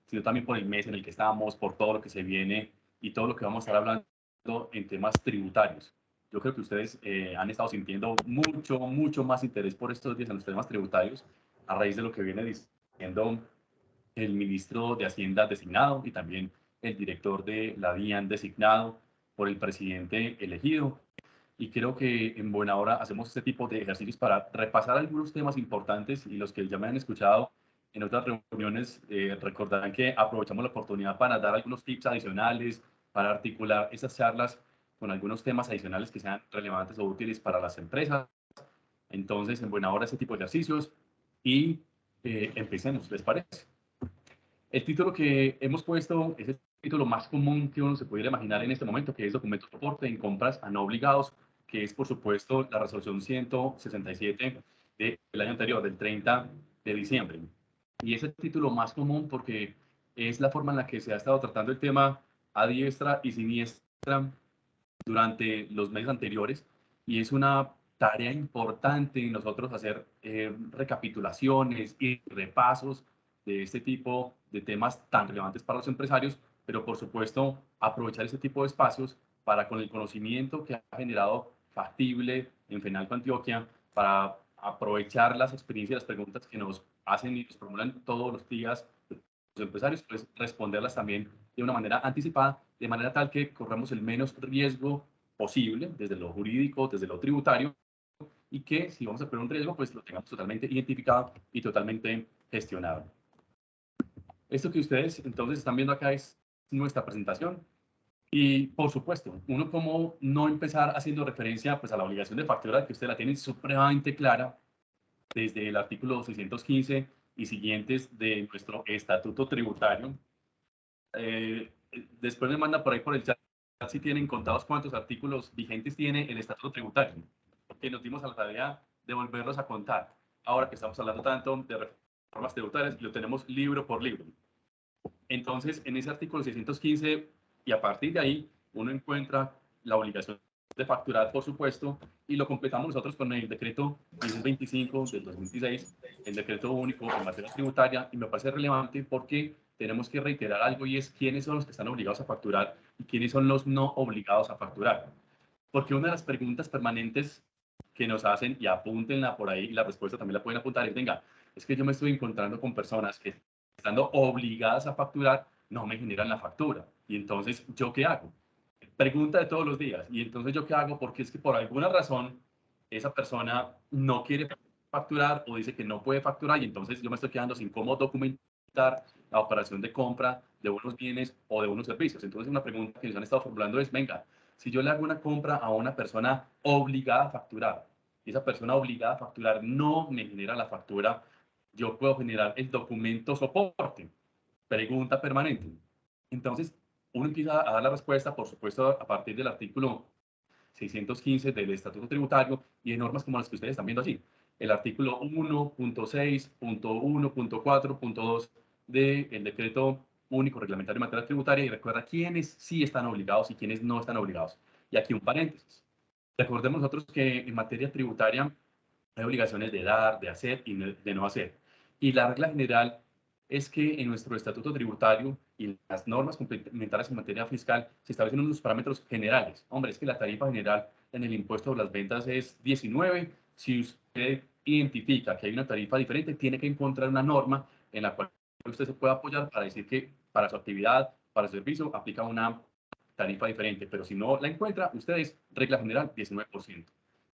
sino también por el mes en el que estamos, por todo lo que se viene y todo lo que vamos a estar hablando en temas tributarios. Yo creo que ustedes han estado sintiendo mucho más interés por estos días en los temas tributarios a raíz de lo que viene diciendo el ministro de Hacienda designado y también el director de la DIAN designado por el presidente elegido. Y creo que en buena hora hacemos este tipo de ejercicios para repasar algunos temas importantes y los que ya me han escuchado en otras reuniones recordarán que aprovechamos la oportunidad para dar algunos tips adicionales, para articular esas charlas con algunos temas adicionales que sean relevantes o útiles para las empresas. Entonces, en buena hora ese tipo de ejercicios y empecemos, ¿les parece? El título que hemos puesto es el título más común que uno se pudiera imaginar en este momento, que es documentos de soporte en compras a no obligados, que es, por supuesto, la resolución 167 del año anterior, del 30 de diciembre. Y es el título más común porque es la forma en la que se ha estado tratando el tema a diestra y siniestra durante los meses anteriores y es una tarea importante nosotros hacer recapitulaciones y repasos de este tipo de temas tan relevantes para los empresarios, pero por supuesto aprovechar este tipo de espacios para con el conocimiento que ha generado factible en FENALCO Antioquia, para aprovechar las experiencias y las preguntas que nos hacen y nos formulan todos los días los empresarios, pues responderlas también de una manera anticipada, de manera tal que corramos el menos riesgo posible desde lo jurídico, desde lo tributario, y que si vamos a poner un riesgo, pues lo tengamos totalmente identificado y totalmente gestionado. Esto que ustedes entonces están viendo acá es nuestra presentación. Y por supuesto, uno como no empezar haciendo referencia pues, a la obligación de facturar, que ustedes la tienen supremamente clara desde el artículo 615 y siguientes de nuestro estatuto tributario. Después me manda por ahí por el chat si tienen contados cuántos artículos vigentes tiene el estatuto tributario, porque nos dimos a la tarea de volverlos a contar. Ahora que estamos hablando tanto de reformas tributarias, lo tenemos libro por libro. Entonces, en ese artículo 615 y a partir de ahí, uno encuentra la obligación de facturar, por supuesto, y lo completamos nosotros con el decreto 1025 del 2016, el decreto único en materia tributaria, y me parece relevante porque tenemos que reiterar algo y es quiénes son los que están obligados a facturar y quiénes son los no obligados a facturar. Porque una de las preguntas permanentes que nos hacen, y apúntenla por ahí, y la respuesta también la pueden apuntar, es, venga, es que yo me estoy encontrando con personas que estando obligadas a facturar, no me generan la factura. Y entonces, ¿yo qué hago? Pregunta de todos los días. Y entonces, ¿yo qué hago? Porque es que por alguna razón esa persona no quiere facturar o dice que no puede facturar y entonces yo me estoy quedando sin cómo documentar la operación de compra de unos bienes o de unos servicios. Entonces, una pregunta que nos han estado formulando es, venga, si yo le hago una compra a una persona obligada a facturar y esa persona obligada a facturar no me genera la factura, yo puedo generar el documento soporte, pregunta permanente. Entonces, uno empieza a dar la respuesta, por supuesto, a partir del artículo 615 del Estatuto Tributario y de normas como las que ustedes están viendo allí. El artículo 1.6.1.4.2 del Decreto Único Reglamentario en Materia Tributaria y recuerda quiénes sí están obligados y quiénes no están obligados. Y aquí un paréntesis. Recordemos nosotros que en materia tributaria hay obligaciones de dar, de hacer y de no hacer. Y la regla general es que en nuestro estatuto tributario y las normas complementarias en materia fiscal se establecen unos parámetros generales. Hombre, es que la tarifa general en el impuesto de las ventas es 19. Si usted identifica que hay una tarifa diferente, tiene que encontrar una norma en la cual usted se pueda apoyar para decir que para su actividad, para su servicio, aplica una tarifa diferente. Pero si no la encuentra, ustedes, regla general, 19%.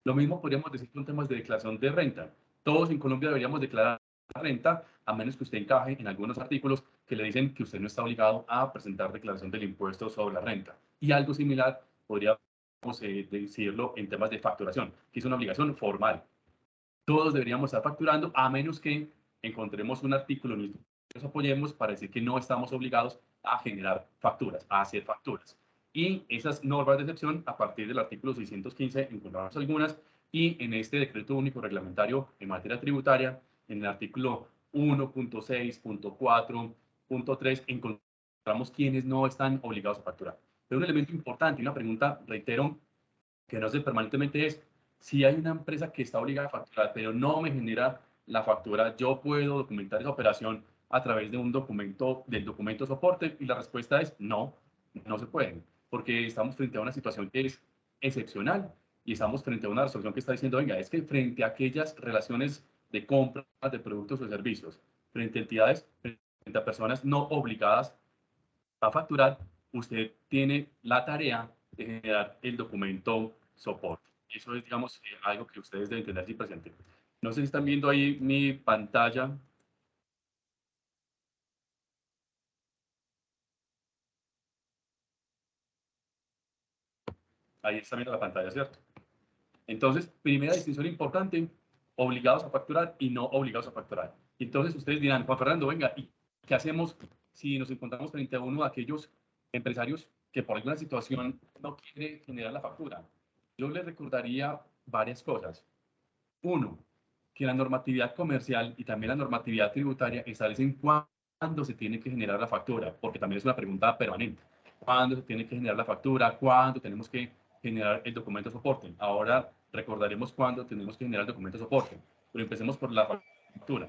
Lo mismo podríamos decir con temas de declaración de renta. Todos en Colombia deberíamos declarar renta, a menos que usted encaje en algunos artículos que le dicen que usted no está obligado a presentar declaración del impuesto sobre la renta. Y algo similar podríamos decirlo en temas de facturación, que es una obligación formal. Todos deberíamos estar facturando, a menos que encontremos un artículo en el que nos apoyemos para decir que no estamos obligados a generar facturas, a hacer facturas. Y esas normas de excepción, a partir del artículo 615, encontramos algunas, y en este decreto único reglamentario en materia tributaria, en el artículo 1.6.4.3, encontramos quienes no están obligados a facturar. Pero un elemento importante y una pregunta, reitero, que no sé permanentemente es, si hay una empresa que está obligada a facturar, pero no me genera la factura, ¿yo puedo documentar esa operación a través de un documento, del documento soporte? Y la respuesta es no, no se pueden, porque estamos frente a una situación que es excepcional y estamos frente a una resolución que está diciendo, venga, es que frente a aquellas relaciones de compra de productos o servicios, frente a entidades, frente a personas no obligadas a facturar, usted tiene la tarea de generar el documento soporte. Eso es, digamos, algo que ustedes deben tener así presente. No sé si están viendo ahí mi pantalla. Ahí está viendo la pantalla, ¿cierto? Entonces, primera distinción importante, obligados a facturar y no obligados a facturar. Entonces, ustedes dirán, Juan Fernando, venga, ¿y qué hacemos si nos encontramos frente a uno de aquellos empresarios que por alguna situación no quiere generar la factura? Yo les recordaría varias cosas. Uno, que la normatividad comercial y también la normatividad tributaria establecen cuándo se tiene que generar la factura, porque también es una pregunta permanente. ¿Cuándo se tiene que generar la factura? ¿Cuándo tenemos que generar el documento de soporte? Ahora recordaremos cuándo tenemos que generar el documento de soporte, pero empecemos por la factura.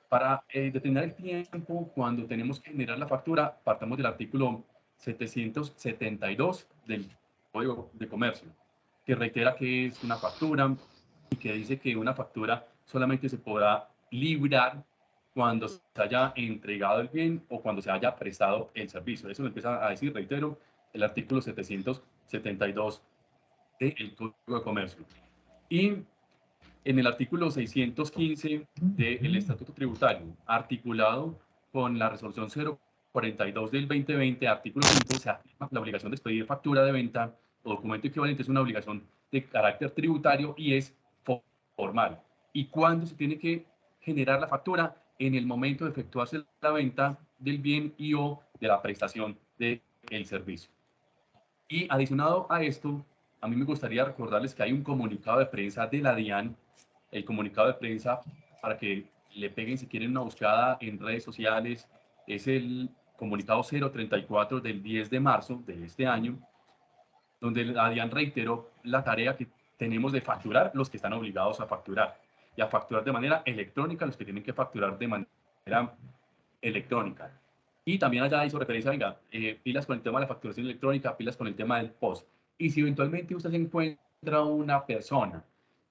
Para determinar el tiempo, cuando tenemos que generar la factura, partamos del artículo 772 del Código de Comercio, que reitera que es una factura y que dice que una factura solamente se podrá librar cuando se haya entregado el bien o cuando se haya prestado el servicio. Eso lo empieza a decir, reitero, el artículo 772 del Código de Comercio. Y en el artículo 615 del Estatuto Tributario, articulado con la resolución 042 del 2020, artículo 5, se afirma la obligación de expedir factura de venta o documento equivalente es una obligación de carácter tributario y es formal. ¿Y cuándo se tiene que generar la factura? En el momento de efectuarse la venta del bien y o de la prestación del servicio. Y adicionado a esto, a mí me gustaría recordarles que hay un comunicado de prensa de la DIAN, el comunicado de prensa para que le peguen si quieren una buscada en redes sociales, es el comunicado 034 del 10 de marzo de este año, donde la DIAN reiteró la tarea que tenemos de facturar los que están obligados a facturar y a facturar de manera electrónica los que tienen que facturar de manera electrónica. Y también allá hizo referencia, venga, pilas con el tema de la facturación electrónica, pilas con el tema del POS. Y si eventualmente usted se encuentra una persona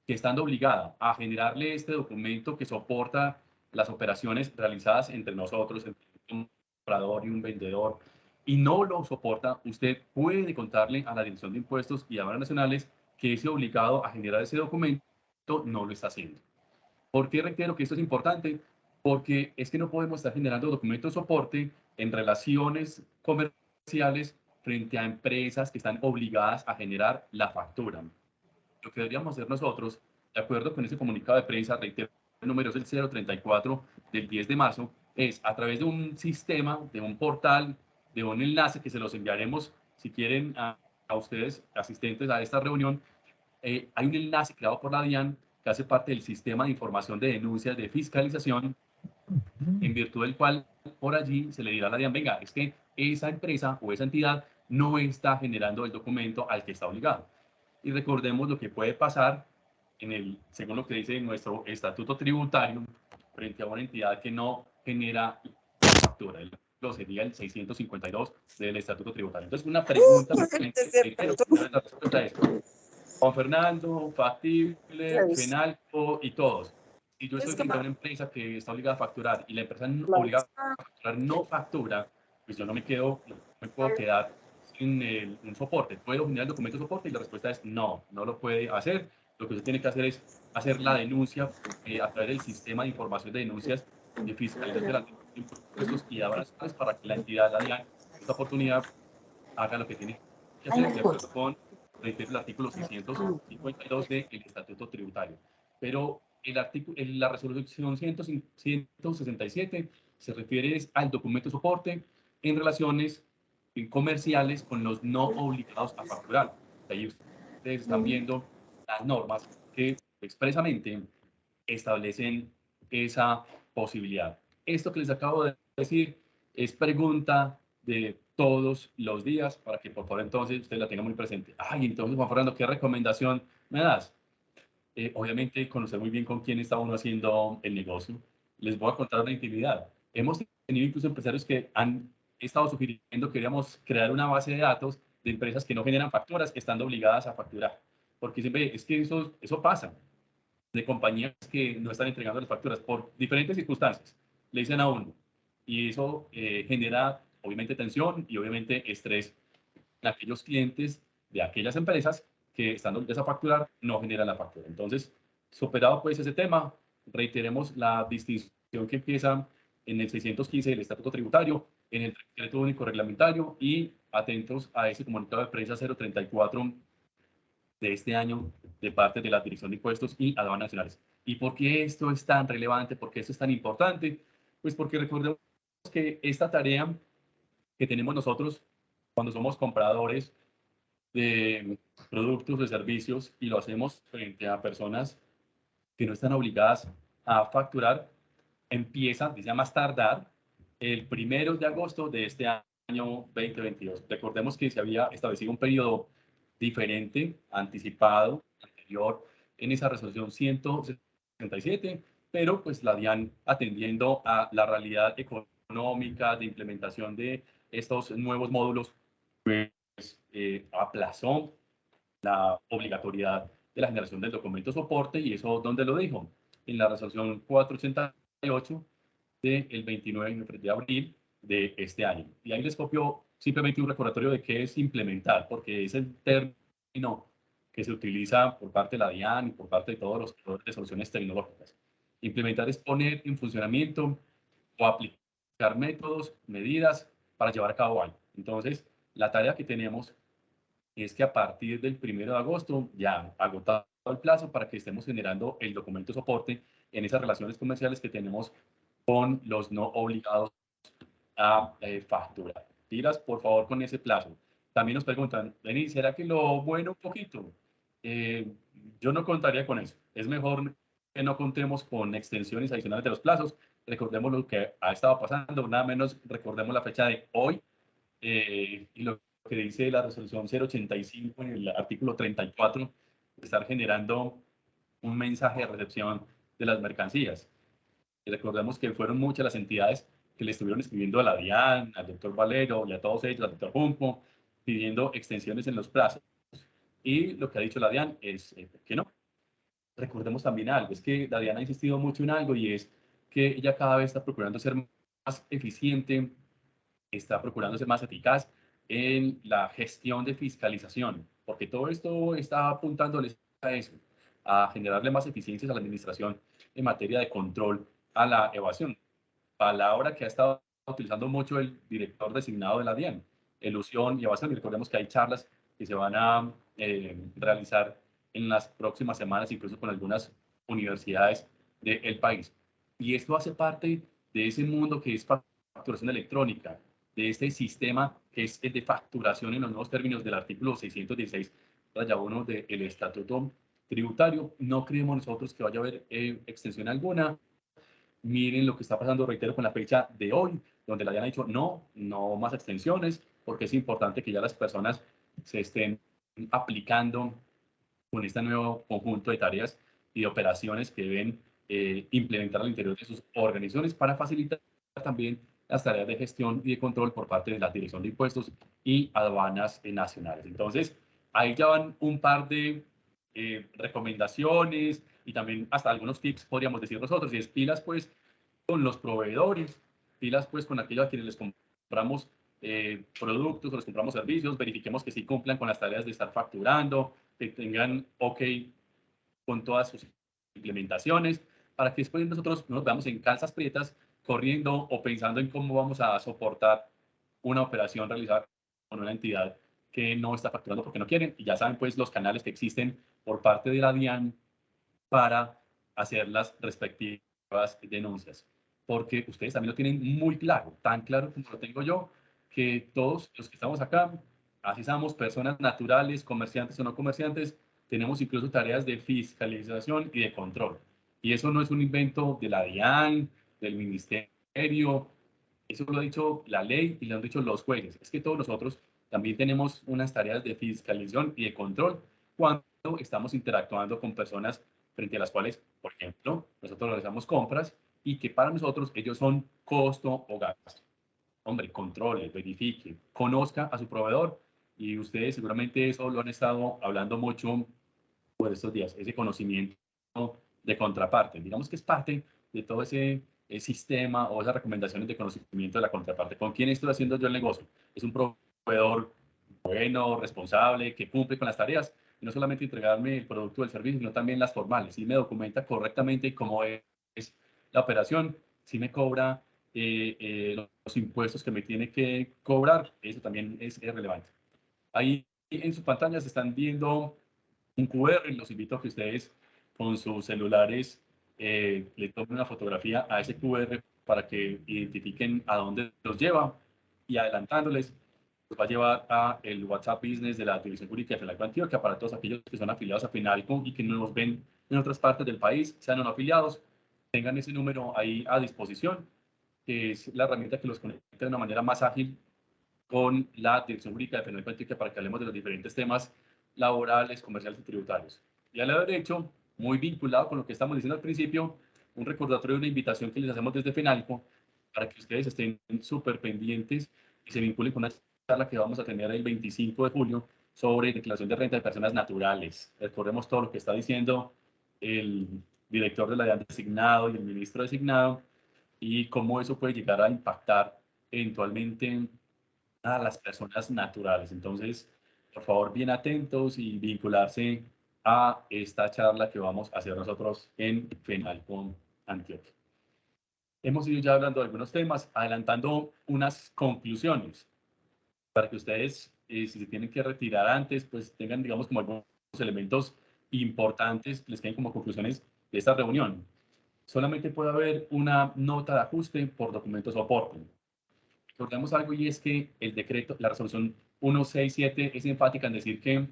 que estando obligada a generarle este documento que soporta las operaciones realizadas entre nosotros, entre un comprador y un vendedor, y no lo soporta, usted puede contarle a la Dirección de Impuestos y Aduanas Nacionales que ese obligado a generar ese documento no lo está haciendo. ¿Por qué reitero que esto es importante? Porque es que no podemos estar generando documentos de soporte en relaciones comerciales frente a empresas que están obligadas a generar la factura. Lo que deberíamos hacer nosotros, de acuerdo con ese comunicado de prensa, reitero, el número es el 034 del 10 de marzo, es a través de un sistema, de un portal, de un enlace que se los enviaremos, si quieren, a ustedes, asistentes a esta reunión, hay un enlace creado por la DIAN que hace parte del sistema de información de denuncias de fiscalización, en virtud del cual por allí se le dirá a la DIAN, venga, es que esa empresa o esa entidad no está generando el documento al que está obligado. Y recordemos lo que puede pasar según lo que dice nuestro estatuto tributario, frente a una entidad que no genera factura. Lo sería el 652 del estatuto tributario. Entonces, una pregunta, la respuesta es, Juan Fernando, Factible, Fenalco y todos. Si yo estoy frente a una empresa que está obligada a facturar y la empresa obligada a facturar no factura, pues yo no me puedo quedar sin un soporte. ¿Puedo generar el documento de soporte? Y la respuesta es no, no lo puede hacer. Lo que usted tiene que hacer es hacer la denuncia a través del sistema de información de denuncias de fiscalidad de la impuestos y aduanas para que la entidad, la DIAN, esta oportunidad haga lo que tiene que hacer de acuerdo con el artículo 652 del Estatuto Tributario. Pero la resolución 167 se refiere al documento de soporte en relaciones comerciales con los no obligados a facturar. Ahí ustedes están viendo las normas que expresamente establecen esa posibilidad. Esto que les acabo de decir es pregunta de todos los días para que por favor entonces usted la tenga muy presente. Ay, entonces Juan Fernando, ¿qué recomendación me das? Obviamente conocer muy bien con quién está uno haciendo el negocio. Les voy a contar una intimidad. hemos tenido incluso empresarios que han estado sugiriendo que queríamos crear una base de datos de empresas que no generan facturas, estando obligadas a facturar. Porque siempre es que eso pasa, de compañías que no están entregando las facturas por diferentes circunstancias. Le dicen a uno. Y eso genera, obviamente, tensión y, obviamente, estrés en aquellos clientes de aquellas empresas que, estando obligadas a facturar, no generan la factura. Entonces, superado pues ese tema, reiteremos la distinción que empieza en el 615 del Estatuto Tributario, en el Decreto Único Reglamentario, y atentos a ese comunicado de prensa 034 de este año de parte de la Dirección de Impuestos y Aduanas Nacionales. ¿Y por qué esto es tan relevante? ¿Por qué esto es tan importante? Pues porque recordemos que esta tarea que tenemos nosotros cuando somos compradores de productos, de servicios, y lo hacemos frente a personas que no están obligadas a facturar, empieza, dice a más tardar, el 1 de agosto de este año 2022. Recordemos que se había establecido un periodo diferente, anticipado, anterior, en esa resolución 167, pero pues la DIAN, atendiendo a la realidad económica de implementación de estos nuevos módulos, aplazó la obligatoriedad de la generación del documento soporte. ¿Y eso dónde lo dijo? En la resolución 488 del 29 de abril de este año. Y ahí les copio simplemente un recordatorio de qué es implementar, porque es el término que se utiliza por parte de la DIAN y por parte de todos los proveedores de soluciones tecnológicas. Implementar es poner en funcionamiento o aplicar métodos, medidas para llevar a cabo algo. Entonces, la tarea que tenemos es que a partir del 1 de agosto, ya agotado el plazo para que estemos generando el documento soporte en esas relaciones comerciales que tenemos con los no obligados a facturar. Tiras, por favor, con ese plazo. También nos preguntan, Denis, ¿será que lo bueno un poquito? Eh, yo no contaría con eso. Es mejor que no contemos con extensiones adicionales de los plazos. Recordemos lo que ha estado pasando, nada menos recordemos la fecha de hoy, y lo que dice la resolución 085 en el artículo 34, estar generando un mensaje de recepción de las mercancías. Y recordemos que fueron muchas las entidades que le estuvieron escribiendo a la DIAN, al doctor Valero y a todos ellos, al doctor Junco, pidiendo extensiones en los plazos. Y lo que ha dicho la DIAN es que no. Recordemos también algo, es que la DIAN ha insistido mucho en algo, y es que ella cada vez está procurando ser más eficiente, está procurando ser más eficaz en la gestión de fiscalización, porque todo esto está apuntándoles a eso, a generarle más eficiencias a la administración en materia de control a la evasión. Palabra que ha estado utilizando mucho el director designado de la DIAN, elusión y evasión. Y recordemos que hay charlas que se van a realizar en las próximas semanas, incluso con algunas universidades del país. Y esto hace parte de ese mundo que es facturación electrónica, de este sistema que es el de facturación en los nuevos términos del artículo 616, raya 1 del Estatuto Tributario. No creemos nosotros que vaya a haber extensión alguna. Miren lo que está pasando, reitero, con la fecha de hoy, donde la DIAN ha dicho no, no más extensiones, porque es importante que ya las personas se estén aplicando con este nuevo conjunto de tareas y de operaciones que deben implementar al interior de sus organizaciones para facilitar también las tareas de gestión y de control por parte de la Dirección de Impuestos y Aduanas Nacionales. Entonces, ahí ya van un par de recomendaciones y también hasta algunos tips, podríamos decir nosotros, y es pilas pues con los proveedores, pilas pues con aquellos a quienes les compramos productos o les compramos servicios, verifiquemos que sí cumplan con las tareas de estar facturando, que tengan OK con todas sus implementaciones, para que después nosotros no nos veamos en calzas prietas corriendo o pensando en cómo vamos a soportar una operación realizada con una entidad que no está facturando porque no quieren. Y ya saben pues los canales que existen por parte de la DIAN para hacer las respectivas denuncias. Porque ustedes también lo tienen muy claro, tan claro como lo tengo yo, que todos los que estamos acá, así somos personas naturales, comerciantes o no comerciantes, tenemos incluso tareas de fiscalización y de control. Y eso no es un invento de la DIAN, del ministerio, eso lo ha dicho la ley y lo han dicho los jueces. Es que todos nosotros también tenemos unas tareas de fiscalización y de control cuando estamos interactuando con personas frente a las cuales, por ejemplo, nosotros realizamos compras y que para nosotros ellos son costo o gasto. Hombre, controle, verifique, conozca a su proveedor y ustedes seguramente eso lo han estado hablando mucho por estos días, ese conocimiento de contraparte. Digamos que es parte de todo ese sistema o esas recomendaciones de conocimiento de la contraparte. ¿Con quién estoy haciendo yo el negocio? Es un proveedor bueno, responsable, que cumple con las tareas, y no solamente entregarme el producto o el servicio, sino también las formales. Si me documenta correctamente cómo es la operación, si me cobra los impuestos que me tiene que cobrar, eso también es relevante. Ahí en sus pantallas están viendo un QR, los invito a que ustedes con sus celulares le tomen una fotografía a ese QR para que identifiquen a dónde los lleva y adelantándoles, los va a llevar a el WhatsApp Business de la División Jurídica de FENALCO Antioquia para todos aquellos que son afiliados a FENALCO y que no nos ven en otras partes del país, sean o no afiliados, tengan ese número ahí a disposición, que es la herramienta que los conecta de una manera más ágil con la Dirección Jurídica de FENALCO Antioquia para que hablemos de los diferentes temas laborales, comerciales y tributarios. Y al lado derecho, muy vinculado con lo que estamos diciendo al principio, un recordatorio de una invitación que les hacemos desde FENALCO para que ustedes estén súper pendientes y se vinculen con una charla que vamos a tener el 25 de julio sobre declaración de renta de personas naturales. Recordemos todo lo que está diciendo el director de la DIAN designado y el ministro designado y cómo eso puede llegar a impactar eventualmente a las personas naturales. Entonces, por favor, bien atentos y vincularse a esta charla que vamos a hacer nosotros en FENALCO Antioquia. Hemos ido ya hablando de algunos temas, adelantando unas conclusiones para que ustedes, si se tienen que retirar antes, pues tengan, digamos, como algunos elementos importantes que les queden como conclusiones de esta reunión. Solamente puede haber una nota de ajuste por documento soporte. Recordemos algo y es que el decreto, la resolución 167 es enfática en decir que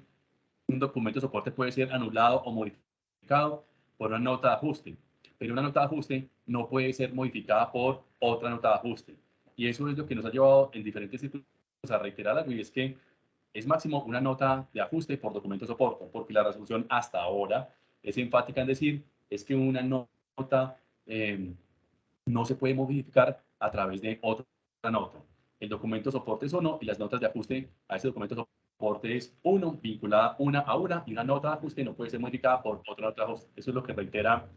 un documento de soporte puede ser anulado o modificado por una nota de ajuste, pero una nota de ajuste no puede ser modificada por otra nota de ajuste. Y eso es lo que nos ha llevado en diferentes circunstancias a reiterar algo y es que es máximo una nota de ajuste por documento de soporte, porque la resolución hasta ahora es enfática en decir es que una nota no se puede modificar a través de otra nota. El documento soporte es uno y las notas de ajuste a ese documento soporte es uno, vinculada una a una, y una nota de ajuste no puede ser modificada por otra nota de ajuste. Eso es lo que reitera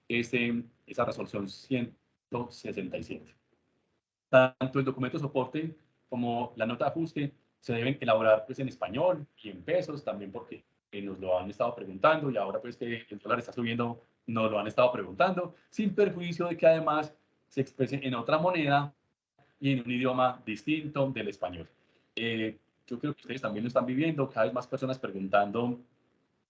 esa resolución 167. Tanto el documento soporte como la nota de ajuste se deben elaborar pues, en español y en pesos, también porque nos lo han estado preguntando y ahora pues que el dólar está subiendo, nos lo han estado preguntando, sin perjuicio de que además se exprese en otra moneda y en un idioma distinto del español. Yo creo que ustedes también lo están viviendo, cada vez más personas preguntando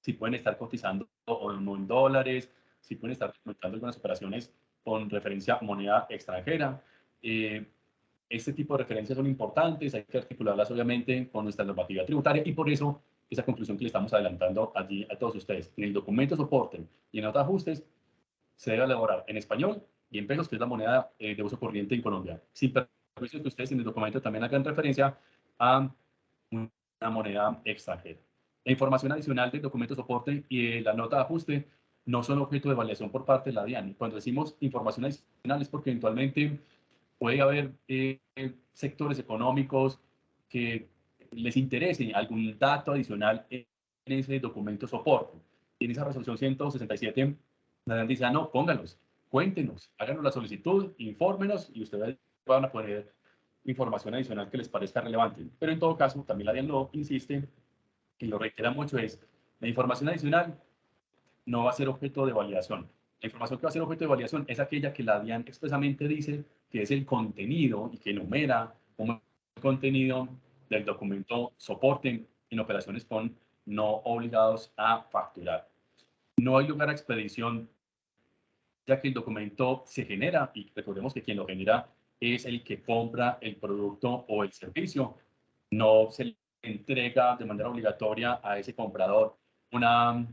si pueden estar cotizando o no en dólares, si pueden estar comentando algunas operaciones con referencia a moneda extranjera. Este tipo de referencias son importantes, hay que articularlas obviamente con nuestra normativa tributaria y por eso esa conclusión que le estamos adelantando allí a todos ustedes. En el documento soporte y en otros ajustes se debe elaborar en español y en pesos, que es la moneda de uso corriente en Colombia. Sin perjuicio que ustedes en el documento también hagan referencia a una moneda extranjera. La información adicional del documento soporte y la nota de ajuste no son objeto de evaluación por parte de la DIAN. Cuando decimos información adicional es porque eventualmente puede haber sectores económicos que les interese algún dato adicional en ese documento soporte. Y en esa resolución 167, la DIAN dice, no, póngalos, cuéntenos, háganos la solicitud, infórmenos y ustedes van a poner información adicional que les parezca relevante. Pero en todo caso, también la DIAN lo insiste y lo reitera mucho, es la información adicional no va a ser objeto de validación. La información que va a ser objeto de validación es aquella que la DIAN expresamente dice que es el contenido y que enumera como el contenido del documento soporte en operaciones con no obligados a facturar. No hay lugar a expedición, ya que el documento se genera y recordemos que quien lo genera es el que compra el producto o el servicio. No se le entrega de manera obligatoria a ese comprador una,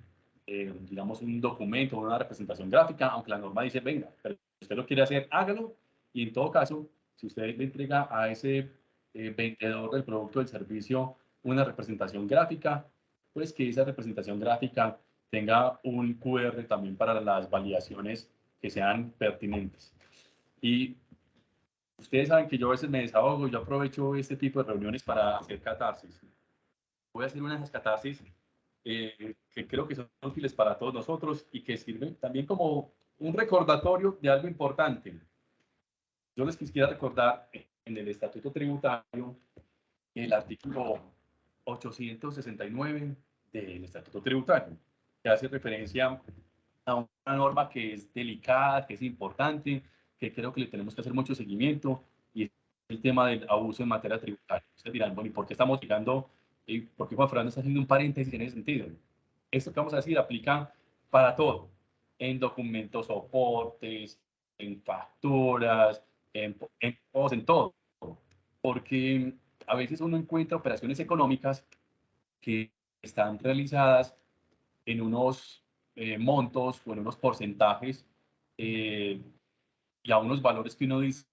digamos, un documento, una representación gráfica, aunque la norma dice, venga, pero si usted lo quiere hacer, hágalo. Y en todo caso, si usted le entrega a ese vendedor del producto o del servicio una representación gráfica, pues que esa representación gráfica tenga un QR también para las validaciones que sean pertinentes. Y ustedes saben que yo a veces me desahogo, yo aprovecho este tipo de reuniones para hacer catarsis. Voy a hacer una de esas catarsis que creo que son útiles para todos nosotros y que sirven también como un recordatorio de algo importante. Yo les quisiera recordar en el Estatuto Tributario el artículo 869 del Estatuto Tributario, que hace referencia a una norma que es delicada, que es importante, que creo que le tenemos que hacer mucho seguimiento, y es el tema del abuso en materia tributaria. Ustedes dirán, bueno, ¿y por qué estamos llegando? ¿Y por qué Juan Fernando está haciendo un paréntesis en ese sentido? Esto que vamos a decir aplica para todo, en documentos soportes, en facturas, en todo, porque a veces uno encuentra operaciones económicas que están realizadas en unos montos o en unos porcentajes eh, y a unos valores que uno dice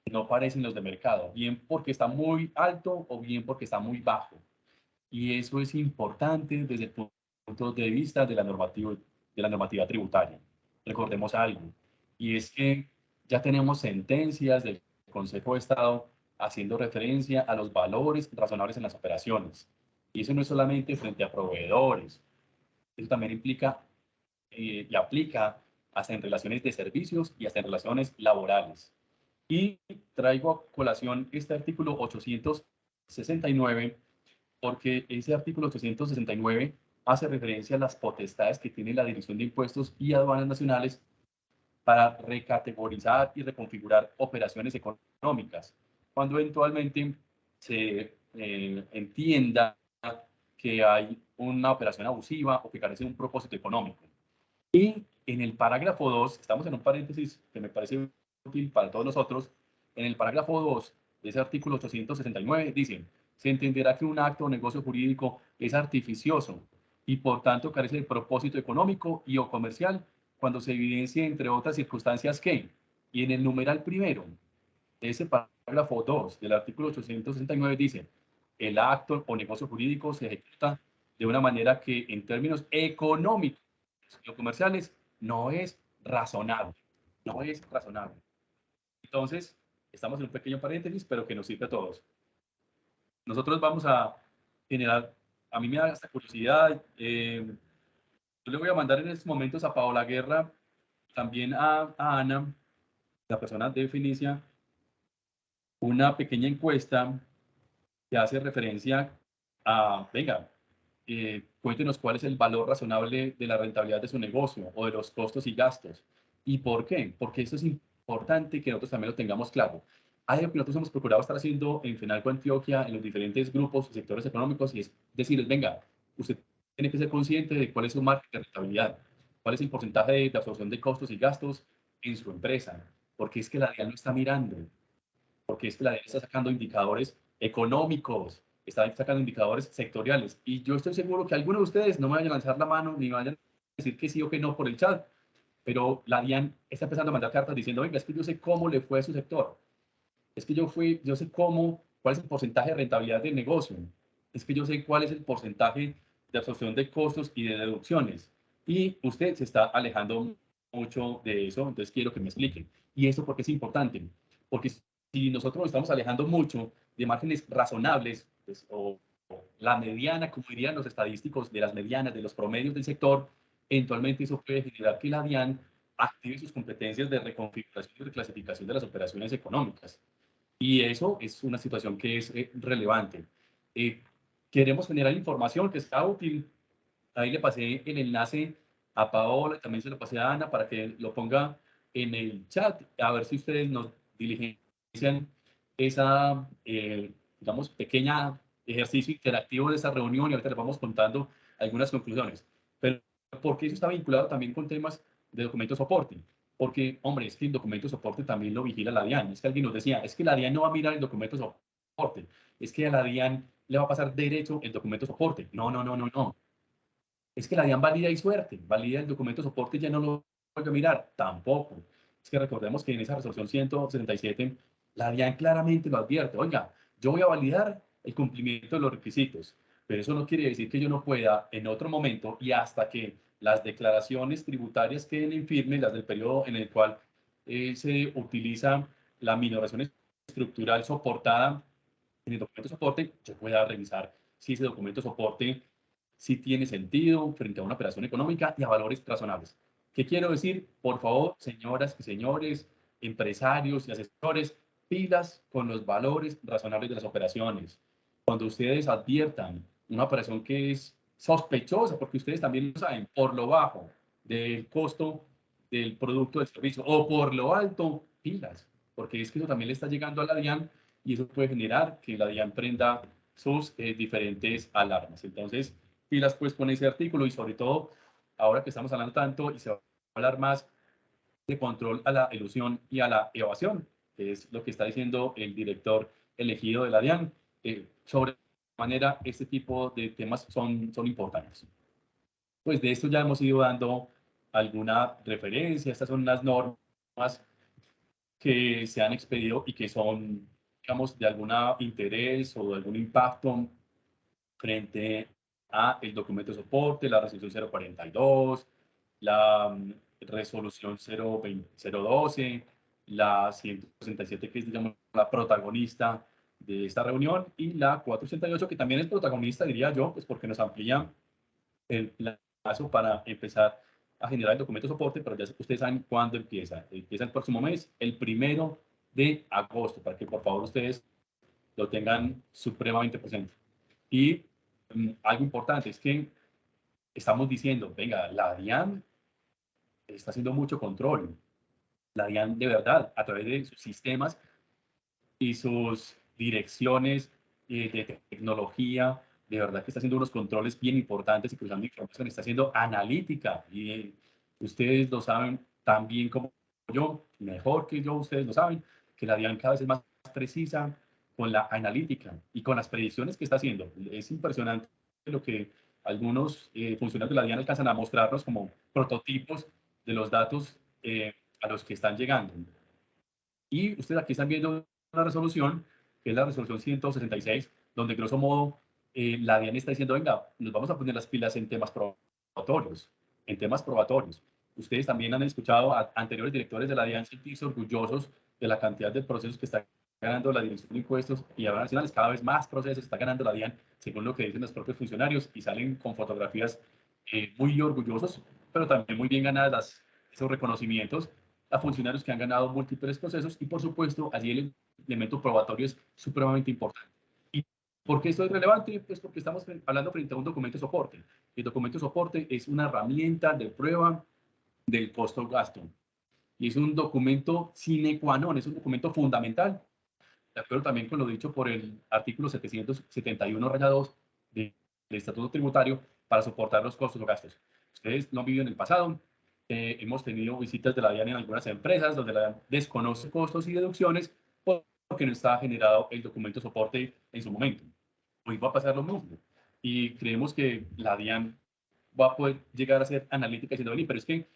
no parecen los de mercado, bien porque está muy alto o bien porque está muy bajo. Y eso es importante desde el punto de vista de la normativa tributaria. Recordemos algo, y es que ya tenemos sentencias del Consejo de Estado haciendo referencia a los valores razonables en las operaciones. Y eso no es solamente frente a proveedores, eso también implica y aplica hasta en relaciones de servicios y hasta en relaciones laborales. Y traigo a colación este artículo 869 porque ese artículo 869 hace referencia a las potestades que tiene la Dirección de Impuestos y Aduanas Nacionales para recategorizar y reconfigurar operaciones económicas, cuando eventualmente se entienda que hay una operación abusiva o que carece de un propósito económico. Y en el parágrafo 2, estamos en un paréntesis que me parece útil para todos nosotros, en el parágrafo 2 de ese artículo 869 dice, se entenderá que un acto o negocio jurídico es artificioso y por tanto carece de propósito económico y o comercial cuando se evidencia entre otras circunstancias que, y en el numeral primero de ese parágrafo 2 del artículo 869 dice, el acto o negocio jurídico se ejecuta de una manera que en términos económicos y comerciales no es razonable. No es razonable. Entonces, estamos en un pequeño paréntesis, pero que nos sirve a todos. Nosotros vamos a generar, a mí me da esta curiosidad, yo le voy a mandar en estos momentos a Paola Guerra, también a Ana, la persona de Finicia, una pequeña encuesta que hace referencia a, venga, cuéntenos cuál es el valor razonable de la rentabilidad de su negocio o de los costos y gastos. ¿Y por qué? Porque eso es importante que nosotros también lo tengamos claro. Hay algo que nosotros hemos procurado estar haciendo en FENALCO Antioquia, en los diferentes grupos y sectores económicos, y es decirles, venga, usted tiene que ser consciente de cuál es su margen de rentabilidad, cuál es el porcentaje de absorción de costos y gastos en su empresa, porque es que la DIAN lo está mirando, porque es que la DIAN está sacando indicadores económicos, está sacando indicadores sectoriales. Y yo estoy seguro que algunos de ustedes no me vayan a lanzar la mano ni vayan a decir que sí o que no por el chat, pero la DIAN está empezando a mandar cartas diciendo, venga, es que yo sé cómo le fue a su sector, es que yo sé cómo, cuál es el porcentaje de rentabilidad del negocio, es que yo sé cuál es el porcentaje de absorción de costos y de deducciones. Y usted se está alejando mucho de eso, entonces quiero que me expliquen. ¿Y eso por qué es importante? Porque si nosotros nos estamos alejando mucho de márgenes razonables, pues, o la mediana, como dirían los estadísticos, de las medianas, de los promedios del sector, eventualmente eso puede generar que la DIAN active sus competencias de reconfiguración y reclasificación de las operaciones económicas. Y eso es una situación que es relevante. Eh, Queremos generar información que sea útil. Ahí le pasé el enlace a Paola, también se lo pasé a Ana para que lo ponga en el chat, a ver si ustedes nos diligencian esa, digamos, pequeña ejercicio interactivo de esa reunión y ahorita les vamos contando algunas conclusiones. Pero, ¿por qué eso está vinculado también con temas de documento soporte? Porque, hombre, es que el documento soporte también lo vigila la DIAN. Es que alguien nos decía, es que la DIAN no va a mirar el documento soporte, es que a la DIAN le va a pasar derecho el documento soporte. No, no, no, no, no. Es que la DIAN valida y suerte, valida el documento soporte y ya no lo vuelve a mirar. Tampoco. Es que recordemos que en esa resolución 167, la DIAN claramente lo advierte. Oiga, yo voy a validar el cumplimiento de los requisitos, pero eso no quiere decir que yo no pueda en otro momento y hasta que las declaraciones tributarias queden en firme, las del periodo en el cual se utiliza la minoración estructural soportada en el documento soporte, yo pueda revisar si ese documento soporte sí tiene sentido frente a una operación económica y a valores razonables. ¿Qué quiero decir? Por favor, señoras y señores, empresarios y asesores, pilas con los valores razonables de las operaciones. Cuando ustedes adviertan una operación que es sospechosa, porque ustedes también lo saben, por lo bajo del costo del producto o del servicio o por lo alto, pilas, porque es que eso también le está llegando a la DIAN y eso puede generar que la DIAN prenda sus diferentes alarmas. Entonces, pilas pues con ese artículo y sobre todo, ahora que estamos hablando tanto y se va a hablar más de control a la elusión y a la evasión, que es lo que está diciendo el director elegido de la DIAN, sobre qué manera este tipo de temas son importantes. Pues de esto ya hemos ido dando alguna referencia, estas son las normas que se han expedido y que son, digamos, de algún interés o de algún impacto frente a el documento de soporte, la resolución 042, la resolución 012, la 167, que es, digamos, la protagonista de esta reunión, y la 468, que también es protagonista, diría yo, pues porque nos amplía el plazo para empezar a generar el documento de soporte, pero ya ustedes saben cuándo empieza. Empieza el próximo mes, el 1 de agosto, para que por favor ustedes lo tengan supremamente presente. Y algo importante es que estamos diciendo, venga, la DIAN está haciendo mucho control. La DIAN de verdad, a través de sus sistemas y sus direcciones de tecnología, de verdad que está haciendo unos controles bien importantes y cruzando información, está haciendo analítica. Y ustedes lo saben tan bien como yo, mejor que yo, ustedes lo saben, que la DIAN cada vez es más precisa con la analítica y con las predicciones que está haciendo. Es impresionante lo que algunos funcionarios de la DIAN alcanzan a mostrarnos como prototipos de los datos a los que están llegando. Y ustedes aquí están viendo una resolución, que es la resolución 166, donde grosso modo la DIAN está diciendo, venga, nos vamos a poner las pilas en temas probatorios, en temas probatorios. Ustedes también han escuchado a anteriores directores de la DIAN sentirse orgullosos de la cantidad de procesos que está ganando la Dirección de Impuestos y ahora nacionales, cada vez más procesos está ganando la DIAN, según lo que dicen los propios funcionarios, y salen con fotografías muy orgullosos, pero también muy bien ganadas esos reconocimientos a funcionarios que han ganado múltiples procesos y, por supuesto, allí el elemento probatorio es supremamente importante. ¿Y por qué esto es relevante? Pues porque estamos hablando frente a un documento de soporte. El documento de soporte es una herramienta de prueba del costo-gasto y es un documento sine qua non, es un documento fundamental, de acuerdo también con lo dicho por el artículo 771-2 del Estatuto Tributario, para soportar los costos o gastos. Ustedes no han vivido en el pasado, hemos tenido visitas de la DIAN en algunas empresas donde la DIAN desconoce costos y deducciones porque no estaba generado el documento de soporte en su momento. Hoy va a pasar lo mismo y creemos que la DIAN va a poder llegar a ser analítica diciendo, pero es que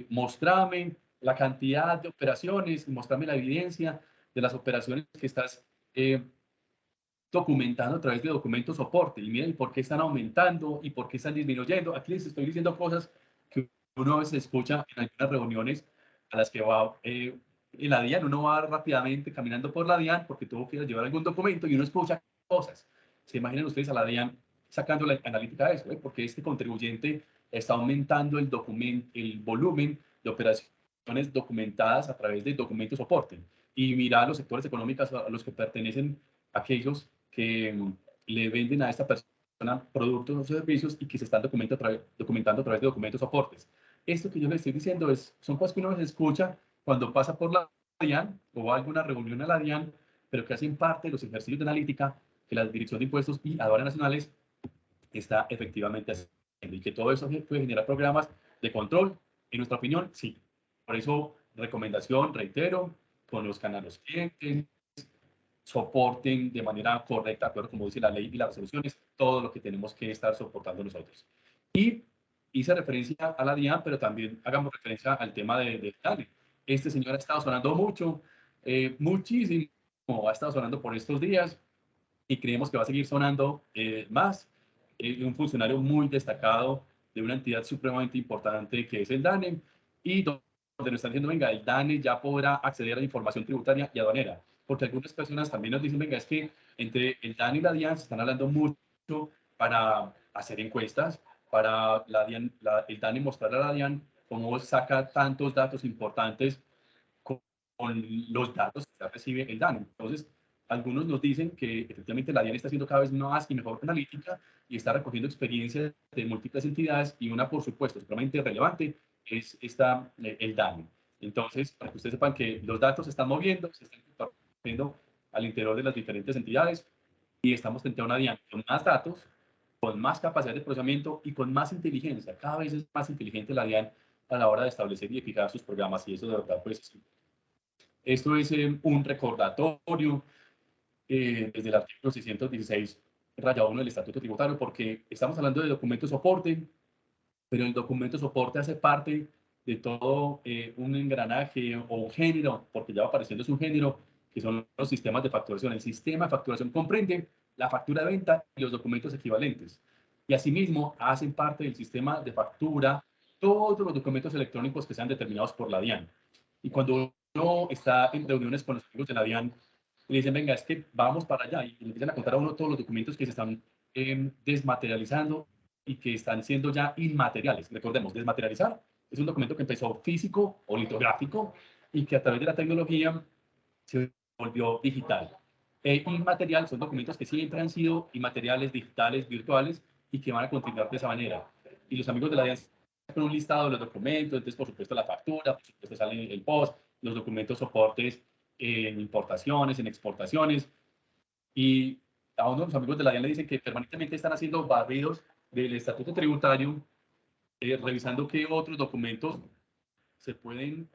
mostrame la cantidad de operaciones, mostrame la evidencia de las operaciones que estás documentando a través de documentos soporte. Y miren por qué están aumentando y por qué están disminuyendo. Aquí les estoy diciendo cosas que uno a veces escucha en algunas reuniones a las que va en la DIAN. Uno va rápidamente caminando por la DIAN porque tuvo que llevar algún documento y uno escucha cosas. ¿Se imaginan ustedes a la DIAN sacando la analítica de eso? Porque este contribuyente está aumentando el volumen de operaciones documentadas a través de documentos soporte. Y mira los sectores económicos a los que pertenecen aquellos que le venden a esta persona productos o servicios y que se están documentando a través de documentos soportes. Esto que yo le estoy diciendo son cosas que uno escucha cuando pasa por la DIAN o va a alguna reunión a la DIAN, pero que hacen parte de los ejercicios de analítica que la Dirección de Impuestos y Aduanas Nacionales está efectivamente haciendo. Y que todo eso puede generar programas de control. En nuestra opinión, sí. Por eso, recomendación, reitero, con los canales clientes, soporten de manera correcta, de acuerdo como dice la ley y las resoluciones, todo lo que tenemos que estar soportando nosotros. Y hice referencia a la DIAN, pero también hagamos referencia al tema de DANE. Este señor ha estado sonando mucho, muchísimo, ha estado sonando por estos días y creemos que va a seguir sonando más. Un funcionario muy destacado de una entidad supremamente importante que es el DANE y nos están diciendo, venga, el DANE ya podrá acceder a la información tributaria y aduanera. Porque algunas personas también nos dicen, venga, es que entre el DANE y la DIAN se están hablando mucho para hacer encuestas, para la DIAN, el DANE mostrar a la DIAN cómo saca tantos datos importantes con los datos que recibe el DANE. Entonces, algunos nos dicen que efectivamente la DIAN está haciendo cada vez más y mejor analítica y está recogiendo experiencias de múltiples entidades y una, por supuesto, extremadamente relevante es el DANE. Entonces, para que ustedes sepan que los datos se están moviendo, se están compartiendo al interior de las diferentes entidades y estamos frente a una DIAN con más datos, con más capacidad de procesamiento y con más inteligencia. Cada vez es más inteligente la DIAN a la hora de establecer y fijar sus programas y eso de verdad pues esto es un recordatorio desde el artículo 616, raya 1 del Estatuto Tributario, porque estamos hablando de documento soporte, pero el documento soporte hace parte de todo un engranaje o un género, porque ya va apareciendo es un género, que son los sistemas de facturación. El sistema de facturación comprende la factura de venta y los documentos equivalentes. Y asimismo hacen parte del sistema de factura todos los documentos electrónicos que sean determinados por la DIAN. Y cuando uno está en reuniones con los amigos de la DIAN, le dicen, venga, es que vamos para allá, y le empiezan a contar a uno todos los documentos que se están desmaterializando y que están siendo ya inmateriales. Recordemos, desmaterializar es un documento que empezó físico o litográfico y que a través de la tecnología se volvió digital. Inmaterial son documentos que siempre han sido inmateriales, digitales, virtuales y que van a continuar de esa manera. Y los amigos de la DIAN con un listado de los documentos, entonces por supuesto la factura, por supuesto sale el post, los documentos soportes en importaciones, en exportaciones, y a uno de los amigos de la DIAN le dicen que permanentemente están haciendo barridos del estatuto tributario, revisando qué otros documentos se pueden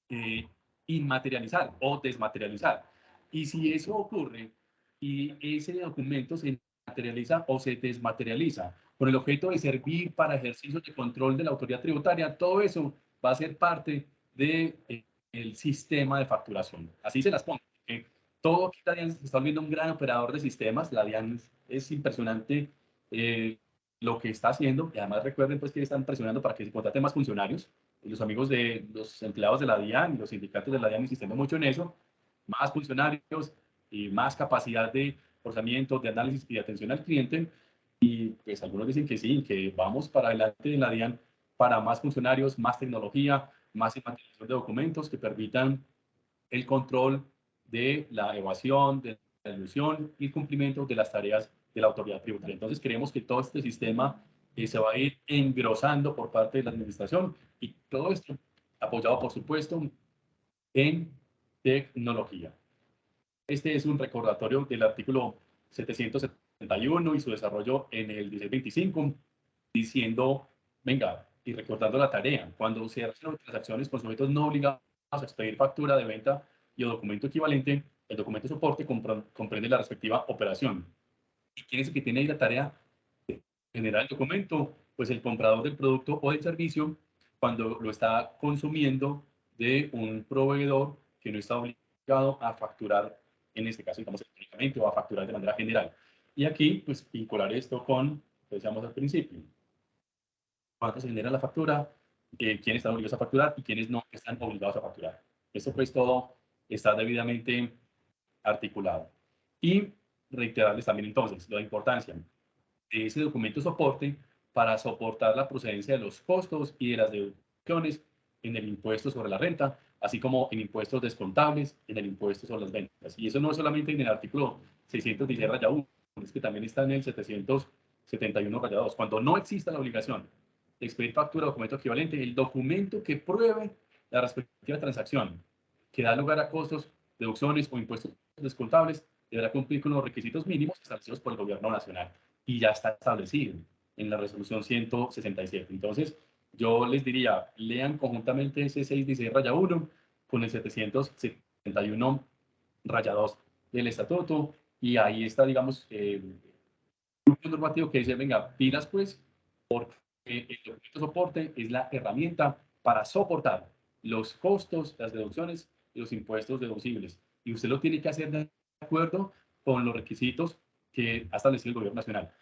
eh, inmaterializar o desmaterializar. Y si eso ocurre y ese documento se materializa o se desmaterializa con el objeto de servir para ejercicios de control de la autoridad tributaria, todo eso va a ser parte del sistema de facturación. Así se las pongo. Todo aquí la DIAN se está volviendo un gran operador de sistemas. La DIAN es impresionante lo que está haciendo y además recuerden pues que están presionando para que se contraten más funcionarios y los amigos de los empleados de la DIAN y los sindicatos de la DIAN insistiendo mucho en eso, más funcionarios y más capacidad de procesamiento, de análisis y de atención al cliente. Y pues algunos dicen que sí, que vamos para adelante en la DIAN para más funcionarios, más tecnología, más informatización de documentos que permitan el control de la evasión, de la ilusión y el cumplimiento de las tareas de la autoridad tributaria. Entonces creemos que todo este sistema se va a ir engrosando por parte de la administración y todo esto apoyado, por supuesto, en tecnología. Este es un recordatorio del artículo 771 y su desarrollo en el 1625, diciendo, venga, y recordando la tarea, cuando se hacen transacciones con sujetos no obligados a expedir factura de venta y o documento equivalente, el documento de soporte comprende la respectiva operación. ¿Y quién es el que tiene ahí la tarea de generar el documento? Pues el comprador del producto o del servicio cuando lo está consumiendo de un proveedor que no está obligado a facturar, en este caso, digamos, electrónicamente o a facturar de manera general. Y aquí, pues, vincular esto con, lo que decíamos al principio, cuánto se genera la factura, quiénes están obligados a facturar y quiénes no están obligados a facturar. Esto pues todo está debidamente articulado. Y reiterarles también entonces la importancia de ese documento soporte para soportar la procedencia de los costos y de las deducciones en el impuesto sobre la renta, así como en impuestos descontables, en el impuesto sobre las ventas. Y eso no es solamente en el artículo 616-1, es que también está en el 771-2. Cuando no exista la obligación de expedir factura o documento equivalente, el documento que pruebe la respectiva transacción que da lugar a costos, deducciones o impuestos descontables deberá cumplir con los requisitos mínimos establecidos por el gobierno nacional y ya está establecido en la resolución 167. Entonces, yo les diría, lean conjuntamente ese 616-1 con el 771-2 del estatuto y ahí está, digamos, un normativo que dice, venga, pilas pues, porque el documento de soporte es la herramienta para soportar los costos, las deducciones y los impuestos deducibles. Y usted lo tiene que hacer de acuerdo con los requisitos que ha establecido el gobierno nacional.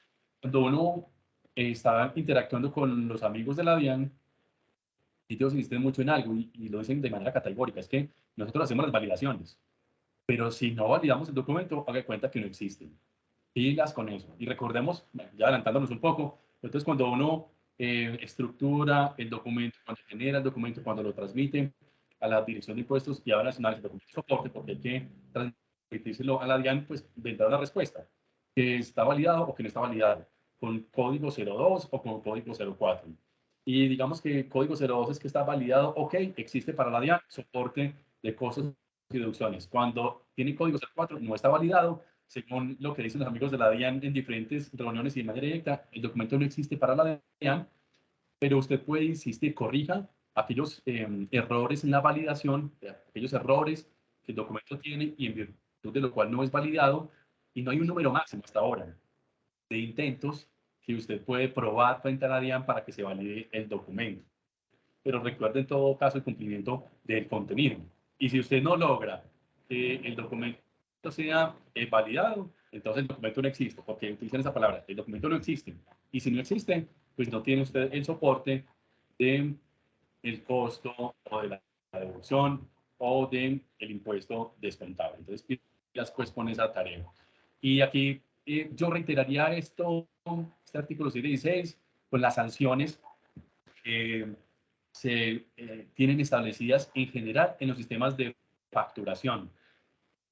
Cuando uno está interactuando con los amigos de la DIAN, ellos insisten mucho en algo y lo dicen de manera categórica, es que nosotros hacemos las validaciones, pero si no validamos el documento, haga cuenta que no existen. Pilas con eso. Y recordemos, ya adelantándonos un poco, entonces cuando uno estructura el documento, cuando genera el documento, cuando lo transmite a la Dirección de Impuestos y a la Nacional de Documento de Soporte, porque hay que transmitírselo a la DIAN, pues vendrá una respuesta, que está validado o que no está validado, con código 02 o con código 04. Y digamos que código 02 es que está validado, ok, existe para la DIAN, soporte de costos y deducciones. Cuando tiene código 04, no está validado, según lo que dicen los amigos de la DIAN en diferentes reuniones y de manera directa, el documento no existe para la DIAN, pero usted puede insistir, corrija aquellos errores en la validación, aquellos errores que el documento tiene y en virtud de lo cual no es validado, y no hay un número máximo hasta ahora de intentos que usted puede probar frente a la DIAN para que se valide el documento. Pero recuerde en todo caso el cumplimiento del contenido. Y si usted no logra que el documento sea validado, entonces el documento no existe, porque utilizan esa palabra, el documento no existe. Y si no existe, pues no tiene usted el soporte de el costo o de la devolución o del impuesto descontable. Entonces, pilas pues con esa tarea. Y aquí yo reiteraría esto, este artículo 616, con las sanciones que se tienen establecidas en general en los sistemas de facturación.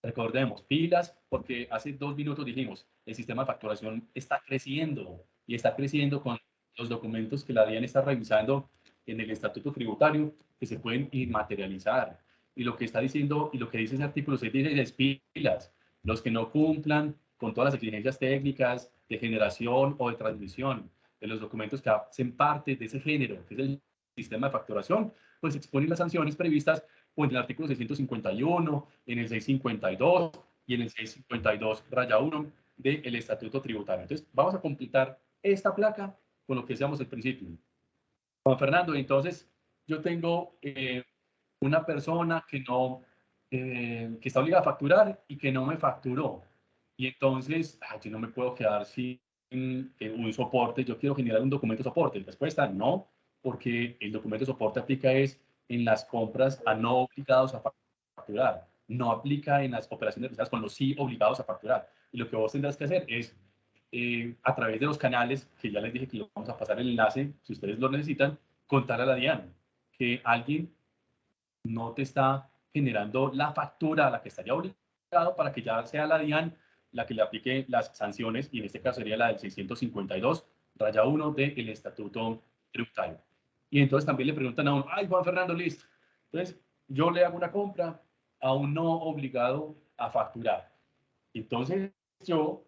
Recordemos, pilas, porque hace 2 minutos dijimos, el sistema de facturación está creciendo y está creciendo con los documentos que la DIAN está revisando en el estatuto tributario que se pueden inmaterializar. Y lo que está diciendo y lo que dice ese artículo 6 dice es pilas, los que no cumplan con todas las exigencias técnicas de generación o de transmisión de los documentos que hacen parte de ese género, que es el sistema de facturación, pues exponen las sanciones previstas o en el artículo 651, en el 652 y en el 652-1 del Estatuto Tributario. Entonces, vamos a completar esta placa con lo que decíamos al principio. Juan Fernando, entonces, yo tengo una persona que no, que está obligada a facturar y que no me facturó. Y entonces, yo no me puedo quedar sin un soporte, yo quiero generar un documento de soporte. Respuesta, no, porque el documento de soporte aplica es en las compras a no obligados a facturar, no aplica en las operaciones realizadas con los sí obligados a facturar. Y lo que vos tendrás que hacer es, a través de los canales, que ya les dije que lo vamos a pasar el enlace, si ustedes lo necesitan, contar a la DIAN que alguien no te está generando la factura a la que estaría obligado para que ya sea la DIAN la que le aplique las sanciones, y en este caso sería la del 652-1 del Estatuto Tributario. Y entonces también le preguntan a uno, ay, Juan Fernando, listo. Entonces, yo le hago una compra a un no obligado a facturar. Entonces, yo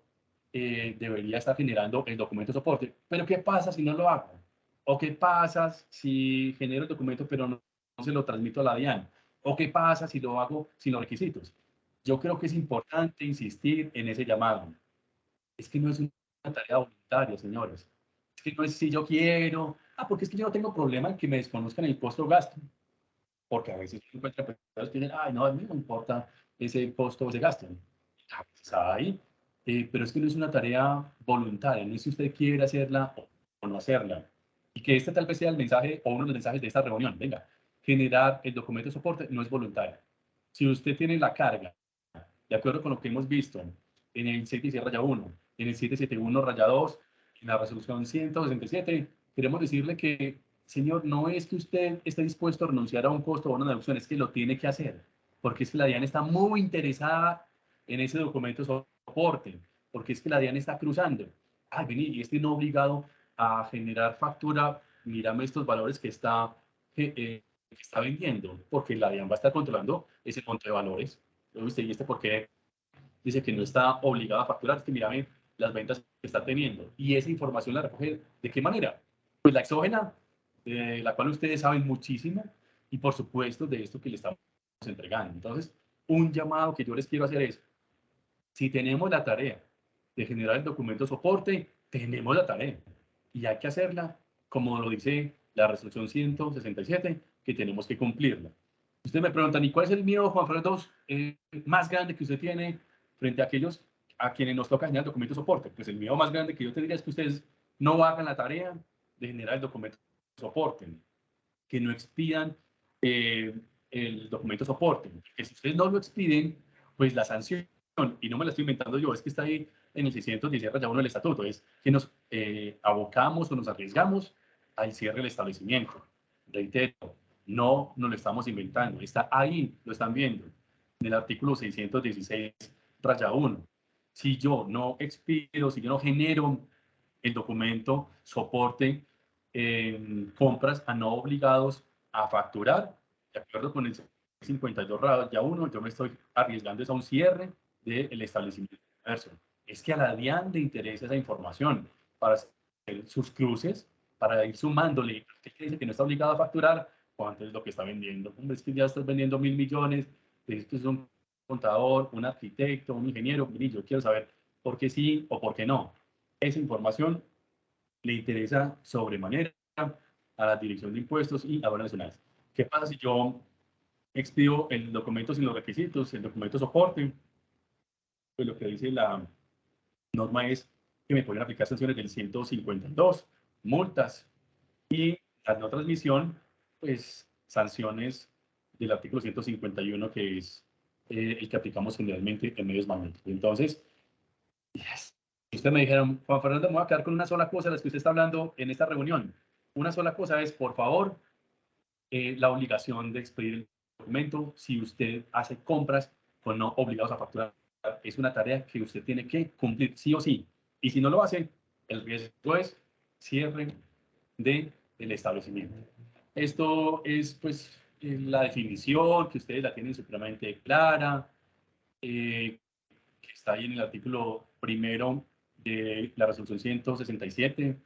debería estar generando el documento de soporte. Pero, ¿qué pasa si no lo hago? ¿O qué pasa si genero el documento pero no se lo transmito a la DIAN? ¿O qué pasa si lo hago sin los requisitos? Yo creo que es importante insistir en ese llamado. Es que no es una tarea voluntaria, señores. Es que no es si yo quiero, porque es que yo no tengo problema en que me desconozcan el costo o gasto, porque a veces uno encuentra personas que dicen, ay, no, a mí no me importa ese costo o ese gasto. A veces hay, pero es que no es una tarea voluntaria, no es si usted quiere hacerla o no hacerla. Y que este tal vez sea el mensaje o uno de los mensajes de esta reunión. Venga, generar el documento de soporte no es voluntario. Si usted tiene la carga, de acuerdo con lo que hemos visto en el 616-1, en el 771-2, en la resolución 167, queremos decirle que, señor, no es que usted esté dispuesto a renunciar a un costo o a una deducción, es que lo tiene que hacer, porque es que la DIAN está muy interesada en ese documento de soporte, porque es que la DIAN está cruzando. Ay, vení, y este no obligado a generar factura, mírame estos valores que está vendiendo, porque la DIAN va a estar controlando ese monto de valores. Usted, ¿y este por qué dice que no está obligado a facturar? Es que mírame las ventas que está teniendo. Y esa información la recoge, ¿de qué manera? Pues la exógena, de la cual ustedes saben muchísimo, y por supuesto de esto que le estamos entregando. Entonces, un llamado que yo les quiero hacer es, si tenemos la tarea de generar el documento de soporte, tenemos la tarea y hay que hacerla como lo dice la resolución 167, que tenemos que cumplirla. Ustedes me preguntan, ¿y cuál es el miedo, Juan Fernando, más grande que usted tiene frente a aquellos a quienes nos toca generar el documento de soporte? Pues el miedo más grande que yo te diría es que ustedes no hagan la tarea de generar el documento de soporte. que no expidan el documento soporte. Que si ustedes no lo expiden, pues la sanción, y no me la estoy inventando yo, es que está ahí en el 610 del estatuto, es que nos abocamos o nos arriesgamos al cierre del establecimiento. Reitero, no nos lo estamos inventando, está ahí, lo están viendo, en el artículo 616-1. Si yo no expido, si yo no genero el documento soporte compras a no obligados a facturar, de acuerdo con el 52-1, yo me estoy arriesgando a un cierre del establecimiento inverso. Es que a la DIAN le interesa esa información para hacer sus cruces, para ir sumándole, que dice que no está obligado a facturar, cuánto es lo que está vendiendo. Hombre, es que ya estás vendiendo 1.000 millones, esto es un contador, un arquitecto, un ingeniero, y yo quiero saber por qué sí o por qué no. Esa información le interesa sobremanera a la Dirección de Impuestos y a Aduanas Nacionales. ¿Qué pasa si yo expido el documento sin los requisitos, el documento soporte? Pues lo que dice la norma es que me pueden aplicar sanciones del 152, multas, y la no transmisión, pues sanciones del artículo 151, que es el que aplicamos generalmente en medios magnéticos. Entonces, ustedes me dijeron, Juan Fernando, me voy a quedar con una sola cosa de las que usted está hablando en esta reunión. Una sola cosa es, por favor, la obligación de expedir el documento si usted hace compras con no obligados a facturar. Es una tarea que usted tiene que cumplir sí o sí. Y si no lo hace, el riesgo es cierre del establecimiento. Esto es, pues, la definición que ustedes la tienen supremamente clara, que está ahí en el artículo primero de la resolución 167.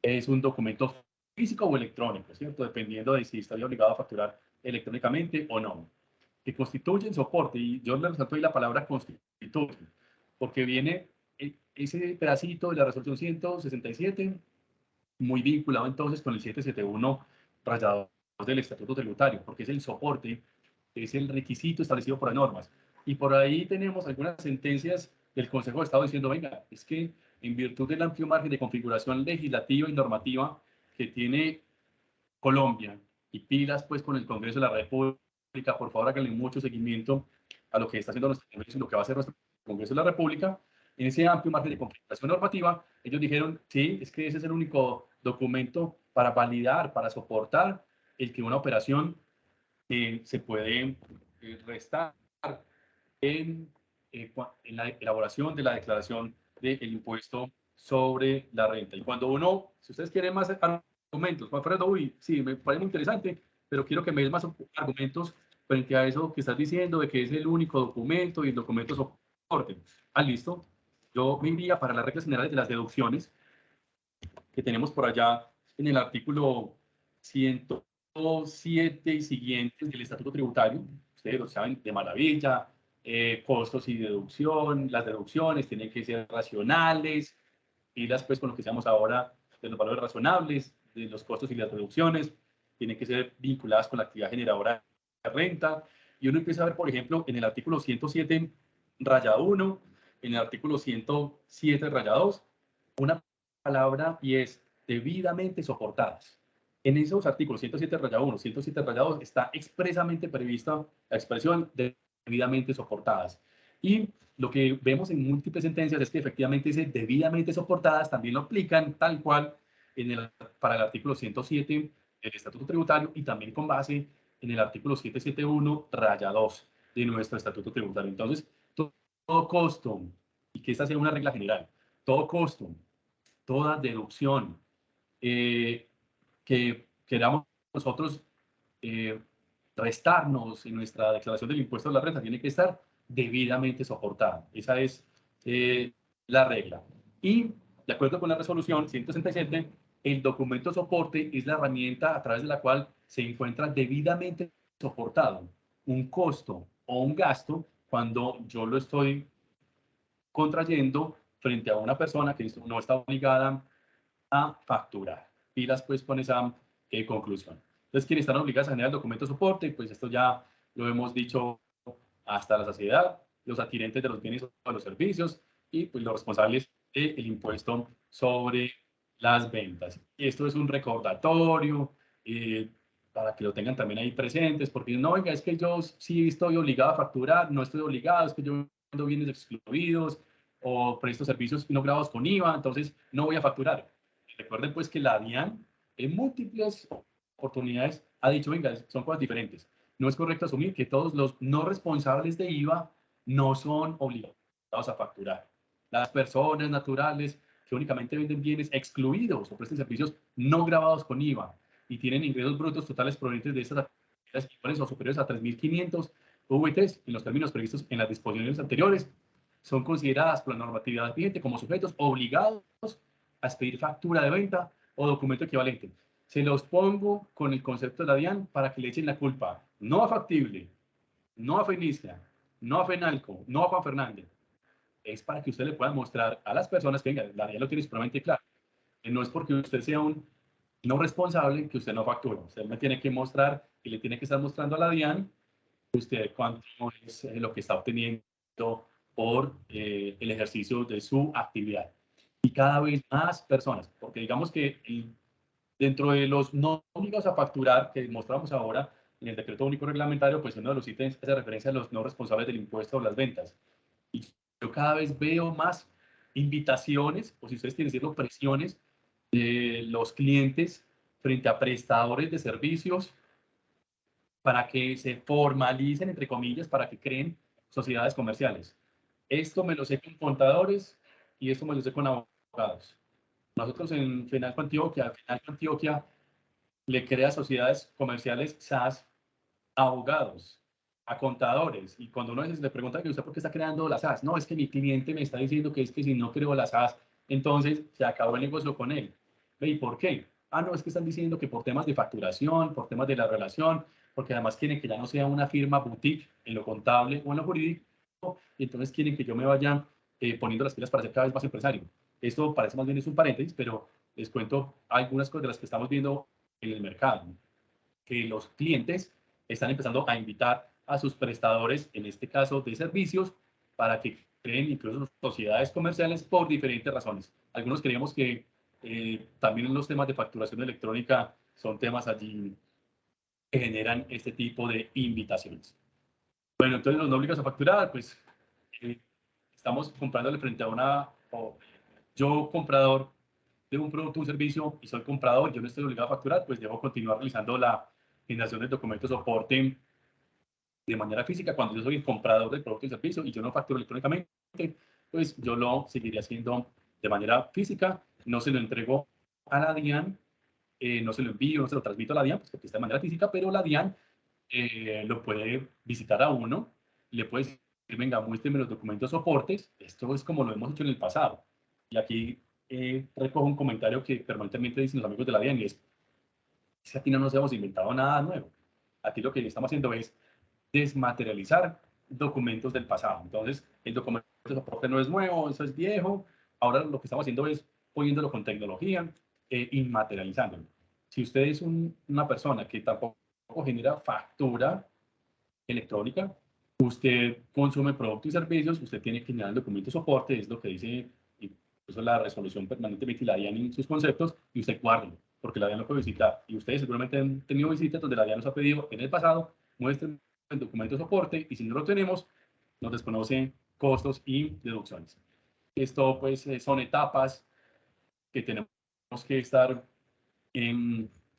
Es un documento físico o electrónico, ¿cierto? Dependiendo de si está obligado a facturar electrónicamente o no. Que constituyen soporte, y yo le resalto ahí la palabra constituye, porque viene ese pedacito de la resolución 167 muy vinculado entonces con el 771 rayado del Estatuto Tributario, porque es el soporte, es el requisito establecido por las normas. Y por ahí tenemos algunas sentencias del Consejo de Estado diciendo, venga, es que en virtud del amplio margen de configuración legislativa y normativa que tiene Colombia, y pilas pues con el Congreso de la República, por favor háganle mucho seguimiento a lo que está haciendo nuestro Congreso y lo que va a hacer nuestro Congreso de la República, en ese amplio margen de configuración normativa, ellos dijeron, sí, es que ese es el único documento para validar, para soportar el que una operación se puede restar en la elaboración de la declaración del impuesto sobre la renta. Y cuando uno, si ustedes quieren más argumentos, Juan Fernando, uy, sí, me parece muy interesante, pero quiero que me des más argumentos frente a eso que estás diciendo, de que es el único documento y el documento soporte. Ah, listo. Yo me iría para las reglas generales de las deducciones que tenemos por allá en el artículo 107 y siguientes del Estatuto Tributario. Ustedes lo saben de maravilla. Costos y deducción, las deducciones tienen que ser racionales, y después con lo que seamos ahora de los valores razonables, de los costos y las deducciones, tienen que ser vinculadas con la actividad generadora de renta. Y uno empieza a ver, por ejemplo, en el artículo 107, rayado 1, en el artículo 107, rayado 2, una palabra, y es debidamente soportadas. En esos artículos 107 rayado 1, 107 rayado 2 está expresamente prevista la expresión debidamente soportadas. Y lo que vemos en múltiples sentencias es que efectivamente ese debidamente soportadas también lo aplican tal cual para el artículo 107 del Estatuto Tributario, y también con base en el artículo 771 raya 2 de nuestro Estatuto Tributario. Entonces, todo costo, y que esta sea una regla general, todo costo, toda deducción que queramos nosotros eh, restarnos en nuestra declaración del impuesto a la renta tiene que estar debidamente soportada. Esa es la regla. Y de acuerdo con la resolución 167, el documento soporte es la herramienta a través de la cual se encuentra debidamente soportado un costo o un gasto cuando yo lo estoy contrayendo frente a una persona que no está obligada a facturar. Pilas pues con esa conclusión. Entonces, quienes están obligados a generar documento de soporte, pues esto ya lo hemos dicho hasta la saciedad, los adquirentes de los bienes o los servicios, y pues los responsables del impuesto sobre las ventas. Y esto es un recordatorio, para que lo tengan también ahí presentes, porque no, venga, es que yo sí estoy obligado a facturar, no estoy obligado, es que yo vendo bienes excluidos o presto servicios no grabados con IVA, entonces no voy a facturar. Recuerden pues que la DIAN en múltiples oportunidades ha dicho, venga, son cosas diferentes. No es correcto asumir que todos los no responsables de IVA no son obligados a facturar. Las personas naturales que únicamente venden bienes excluidos o prestan servicios no grabados con IVA y tienen ingresos brutos totales provenientes de estas actividades iguales o superiores a 3.500 VTs en los términos previstos en las disposiciones anteriores, son consideradas por la normatividad vigente como sujetos obligados a expedir factura de venta o documento equivalente. Se los pongo con el concepto de la DIAN para que le echen la culpa, no a Factible, no a Fenicia, no a Fenalco, no a Juan Fernández. Es para que usted le pueda mostrar a las personas que, venga, la DIAN lo tiene supremamente claro. No es porque usted sea un no responsable que usted no factura. Usted me tiene que mostrar y le tiene que estar mostrando a la DIAN usted cuánto es lo que está obteniendo por el ejercicio de su actividad. Y cada vez más personas, porque digamos que dentro de los no obligados a facturar que mostramos ahora en el decreto único reglamentario, pues uno de los ítems hace referencia a los no responsables del impuesto o las ventas. Y yo cada vez veo más invitaciones, o si ustedes quieren decirlo, presiones de los clientes frente a prestadores de servicios para que se formalicen, entre comillas, para que creen sociedades comerciales. Esto me lo sé con contadores y esto me lo sé con abogados. Nosotros en Fenalco Antioquia le crea sociedades comerciales SAS a abogados, a contadores. Y cuando uno le pregunta que usted por qué está creando las SAS, no, es que mi cliente me está diciendo que es que si no creo las SAS, entonces se acabó el negocio con él. ¿Y por qué? Ah, no, es que están diciendo que por temas de facturación, por temas de la relación, porque además quieren que ya no sea una firma boutique en lo contable o en lo jurídico, y entonces quieren que yo me vaya poniendo las pilas para ser cada vez más empresario. Esto parece más bien es un paréntesis, pero les cuento algunas cosas de las que estamos viendo en el mercado, que los clientes están empezando a invitar a sus prestadores, en este caso de servicios, para que creen incluso sociedades comerciales por diferentes razones. Algunos creemos que también los temas de facturación electrónica son temas allí que generan este tipo de invitaciones. Bueno, entonces los no obligas a facturar, pues estamos comprándole frente a una, yo comprador de un producto o un servicio y soy comprador, yo no estoy obligado a facturar, pues debo continuar realizando la generación del documento de soporte de manera física. Cuando yo soy el comprador del producto y servicio y yo no facturo electrónicamente, pues yo lo seguiré haciendo de manera física, no se lo entrego a la DIAN, no se lo envío, no se lo transmito a la DIAN, pues porque está de manera física, pero la DIAN lo puede visitar a uno, le puede decir, venga, muéstreme los documentos soportes, esto es como lo hemos hecho en el pasado. Y aquí recojo un comentario que permanentemente dicen los amigos de la DIAN y es que aquí no nos hemos inventado nada nuevo. Aquí lo que estamos haciendo es desmaterializar documentos del pasado. Entonces, el documento de soporte no es nuevo, eso es viejo. Ahora lo que estamos haciendo es poniéndolo con tecnología, inmaterializándolo. Si usted es una persona que tampoco genera factura electrónica, usted consume productos y servicios, usted tiene que generar el documento de soporte, es lo que dice incluso la resolución permanentemente y la DIAN en sus conceptos, y usted guarde, porque la DIAN lo puede visitar. Y ustedes seguramente han tenido visitas donde la DIAN nos ha pedido en el pasado, muestren el documento de soporte, y si no lo tenemos, nos desconoce costos y deducciones. Esto pues son etapas que tenemos que estar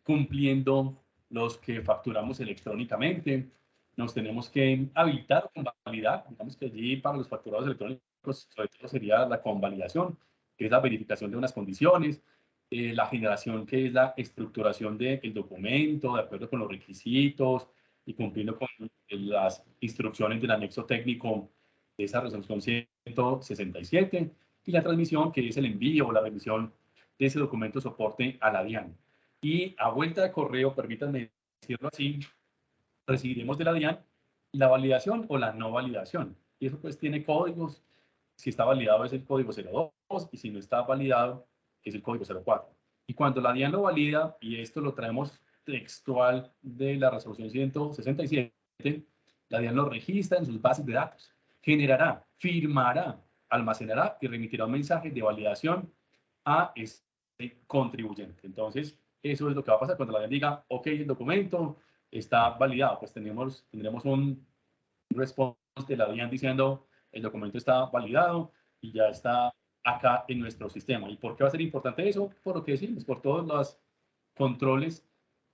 cumpliendo los que facturamos electrónicamente. Nos tenemos que habilitar o convalidar. Digamos que allí para los facturados electrónicos sobre todo sería la convalidación, que es la verificación de unas condiciones, la generación, que es la estructuración del documento, de acuerdo con los requisitos y cumpliendo con las instrucciones del anexo técnico de esa resolución 167, y la transmisión, que es el envío o la revisión de ese documento de soporte a la DIAN. Y a vuelta de correo, permítanme decirlo así, recibiremos de la DIAN la validación o la no validación. Y eso pues tiene códigos. Si está validado es el código 02 y si no está validado es el código 04. Y cuando la DIAN lo valida, y esto lo traemos textual de la resolución 167, la DIAN lo registra en sus bases de datos, generará, firmará, almacenará y remitirá un mensaje de validación a este contribuyente. Entonces, eso es lo que va a pasar cuando la DIAN diga, ok, el documento está validado, pues tendremos un response de la DIAN diciendo, el documento está validado y ya está acá en nuestro sistema. ¿Y por qué va a ser importante eso? Por lo que decimos, por todos los controles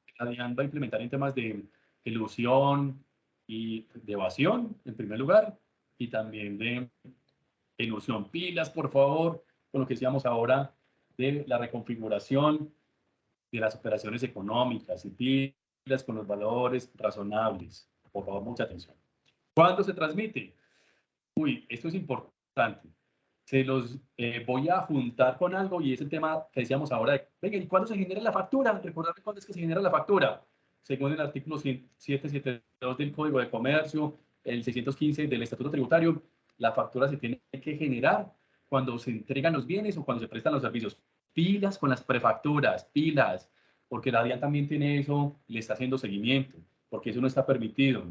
que la DIAN va a implementar en temas de elusión y de evasión, en primer lugar, y también de elusión. Pilas, por favor, con lo que decíamos ahora de la reconfiguración de las operaciones económicas y pilas con los valores razonables. Por favor, mucha atención. ¿Cuándo se transmite? Uy, esto es importante. Se los voy a juntar con algo y es el tema que decíamos ahora de, venga, ¿y cuándo se genera la factura? Recordarme cuándo es que se genera la factura. Según el artículo 772 del Código de Comercio, el 615 del Estatuto Tributario, la factura se tiene que generar cuando se entregan los bienes o cuando se prestan los servicios. Pilas con las prefacturas, pilas, porque la DIAN también tiene eso, le está haciendo seguimiento, porque eso no está permitido.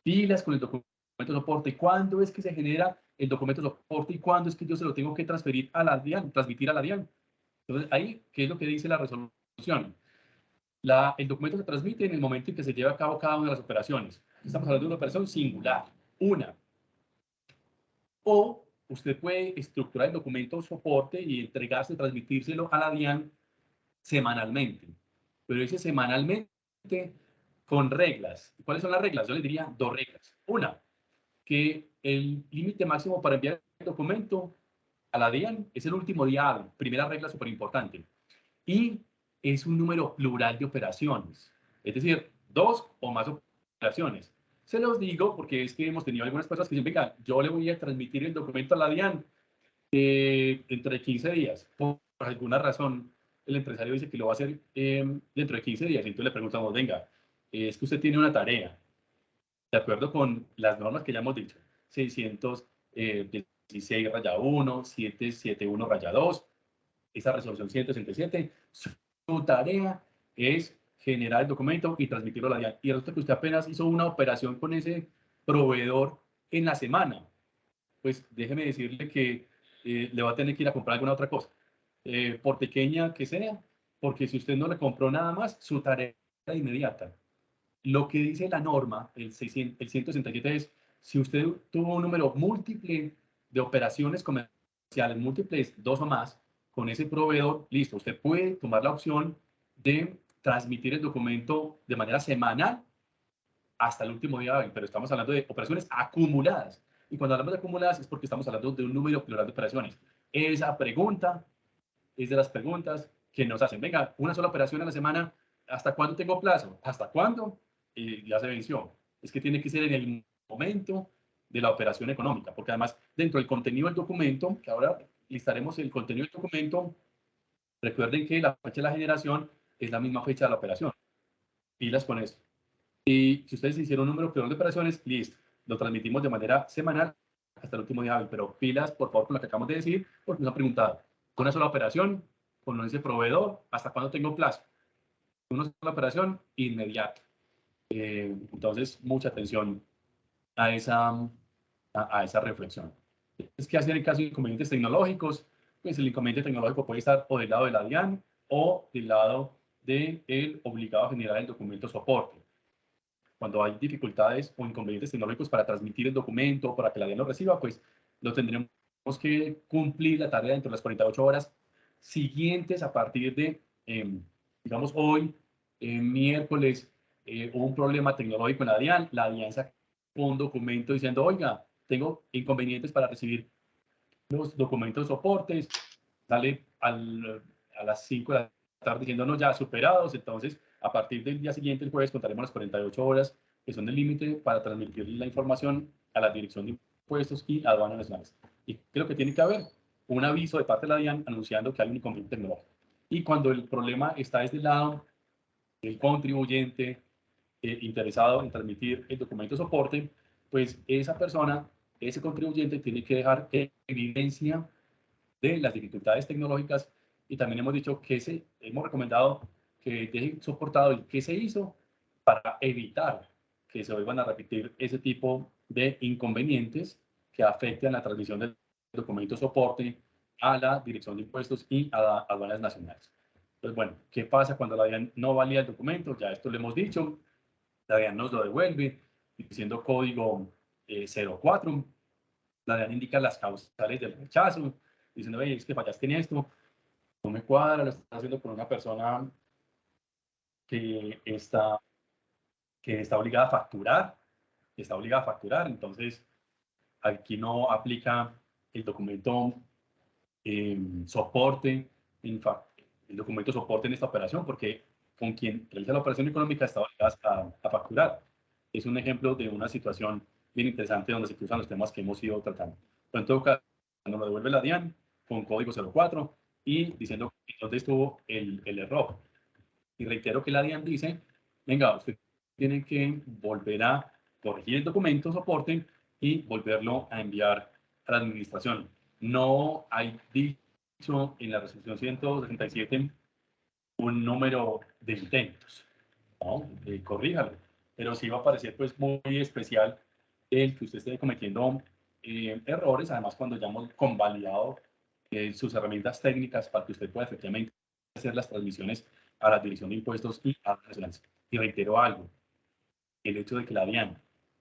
Pilas con el documento de soporte. ¿Cuándo es que se genera el documento de soporte y cuándo es que yo se lo tengo que transferir a la DIAN, transmitir a la DIAN? Entonces, ahí, ¿qué es lo que dice la resolución? El documento se transmite en el momento en que se lleva a cabo cada una de las operaciones. Estamos hablando de una operación singular, una. O usted puede estructurar el documento de soporte y entregarse, transmitírselo a la DIAN semanalmente. Pero dice semanalmente con reglas. ¿Cuáles son las reglas? Yo les diría dos reglas. Una, que el límite máximo para enviar el documento a la DIAN es el último día hábil. Primera regla súper importante. Y es un número plural de operaciones. Es decir, dos o más operaciones. Se los digo porque es que hemos tenido algunas personas que dicen, venga, yo le voy a transmitir el documento a la DIAN dentro de 15 días. Por alguna razón, el empresario dice que lo va a hacer dentro de 15 días. Y entonces le preguntamos, venga, es que usted tiene una tarea de acuerdo con las normas que ya hemos dicho, 616 raya 1, 771 raya 2, esa resolución 167, su tarea es generar el documento y transmitirlo a la DIAN. Y resulta que usted apenas hizo una operación con ese proveedor en la semana. Pues déjeme decirle que le va a tener que ir a comprar alguna otra cosa, por pequeña que sea, porque si usted no le compró nada más, su tarea es inmediata. Lo que dice la norma, el 167 es, si usted tuvo un número múltiple de operaciones comerciales, múltiples, dos o más, con ese proveedor, listo, usted puede tomar la opción de transmitir el documento de manera semanal hasta el último día hábil, pero estamos hablando de operaciones acumuladas. Y cuando hablamos de acumuladas es porque estamos hablando de un número plural de operaciones. Esa pregunta es de las preguntas que nos hacen. Venga, una sola operación a la semana, ¿hasta cuándo tengo plazo? ¿Hasta cuándo? Ya se venció. Es que tiene que ser en el momento de la operación económica, porque además dentro del contenido del documento, que ahora listaremos el contenido del documento, recuerden que la fecha de la generación es la misma fecha de la operación. Pilas con eso. Y si ustedes hicieron un número plural de operaciones, listo, lo transmitimos de manera semanal hasta el último día hábil. Pero pilas, por favor, con lo que acabamos de decir, porque nos han preguntado, ¿una sola operación? ¿Con ese proveedor? ¿Hasta cuándo tengo plazo? Una sola operación inmediata. Entonces, mucha atención a esa reflexión. Es que hacer en caso de inconvenientes tecnológicos, pues el inconveniente tecnológico puede estar o del lado de la DIAN o del lado del obligado a generar el documento soporte. Cuando hay dificultades o inconvenientes tecnológicos para transmitir el documento, para que la DIAN lo reciba, pues lo tendremos que cumplir la tarea dentro de las 48 horas siguientes a partir de, digamos, hoy, miércoles, hubo un problema tecnológico en la DIAN sacó un documento diciendo, oiga, tengo inconvenientes para recibir los documentos soportes, sale a las 5 de la tarde diciendo, no, ya superados, entonces a partir del día siguiente, el jueves, contaremos las 48 horas que son el límite para transmitir la información a la Dirección de Impuestos y Aduanas Nacionales. Y creo que tiene que haber un aviso de parte de la DIAN anunciando que hay un inconveniente tecnológico. Y cuando el problema está desde el lado del contribuyente interesado en transmitir el documento de soporte, pues esa persona, ese contribuyente tiene que dejar evidencia de las dificultades tecnológicas y también hemos dicho que hemos recomendado que deje soportado el qué se hizo para evitar que se vuelvan a repetir ese tipo de inconvenientes que afecten la transmisión del documento soporte a la Dirección de Impuestos y a aduanas nacionales. Entonces, bueno, ¿qué pasa cuando la DIAN no valida el documento? Ya esto lo hemos dicho, la DIAN nos lo devuelve diciendo código 04, la DIAN indica las causales del rechazo, diciendo, oye, es que fallaste en esto, no me cuadra, lo estás haciendo con una persona que está, obligada a facturar, entonces aquí no aplica el documento soporte, el documento soporte en esta operación, porque con quien realiza la operación económica está obligada a facturar. Es un ejemplo de una situación bien interesante donde se cruzan los temas que hemos ido tratando. Pero en todo caso, nos lo devuelve la DIAN con código 04 y diciendo dónde estuvo el error. Y reitero que la DIAN dice, venga, usted tiene que volver a corregir el documento soporte y volverlo a enviar a la administración. No hay dicho en la resolución 167 un número de intentos, ¿no? Corríjalo. Pero sí va a parecer pues muy especial el que usted esté cometiendo errores, además cuando ya hemos convalidado sus herramientas técnicas para que usted pueda efectivamente hacer las transmisiones a la Dirección de Impuestos y a las nacionales. Y reitero algo, el hecho de que la DIAN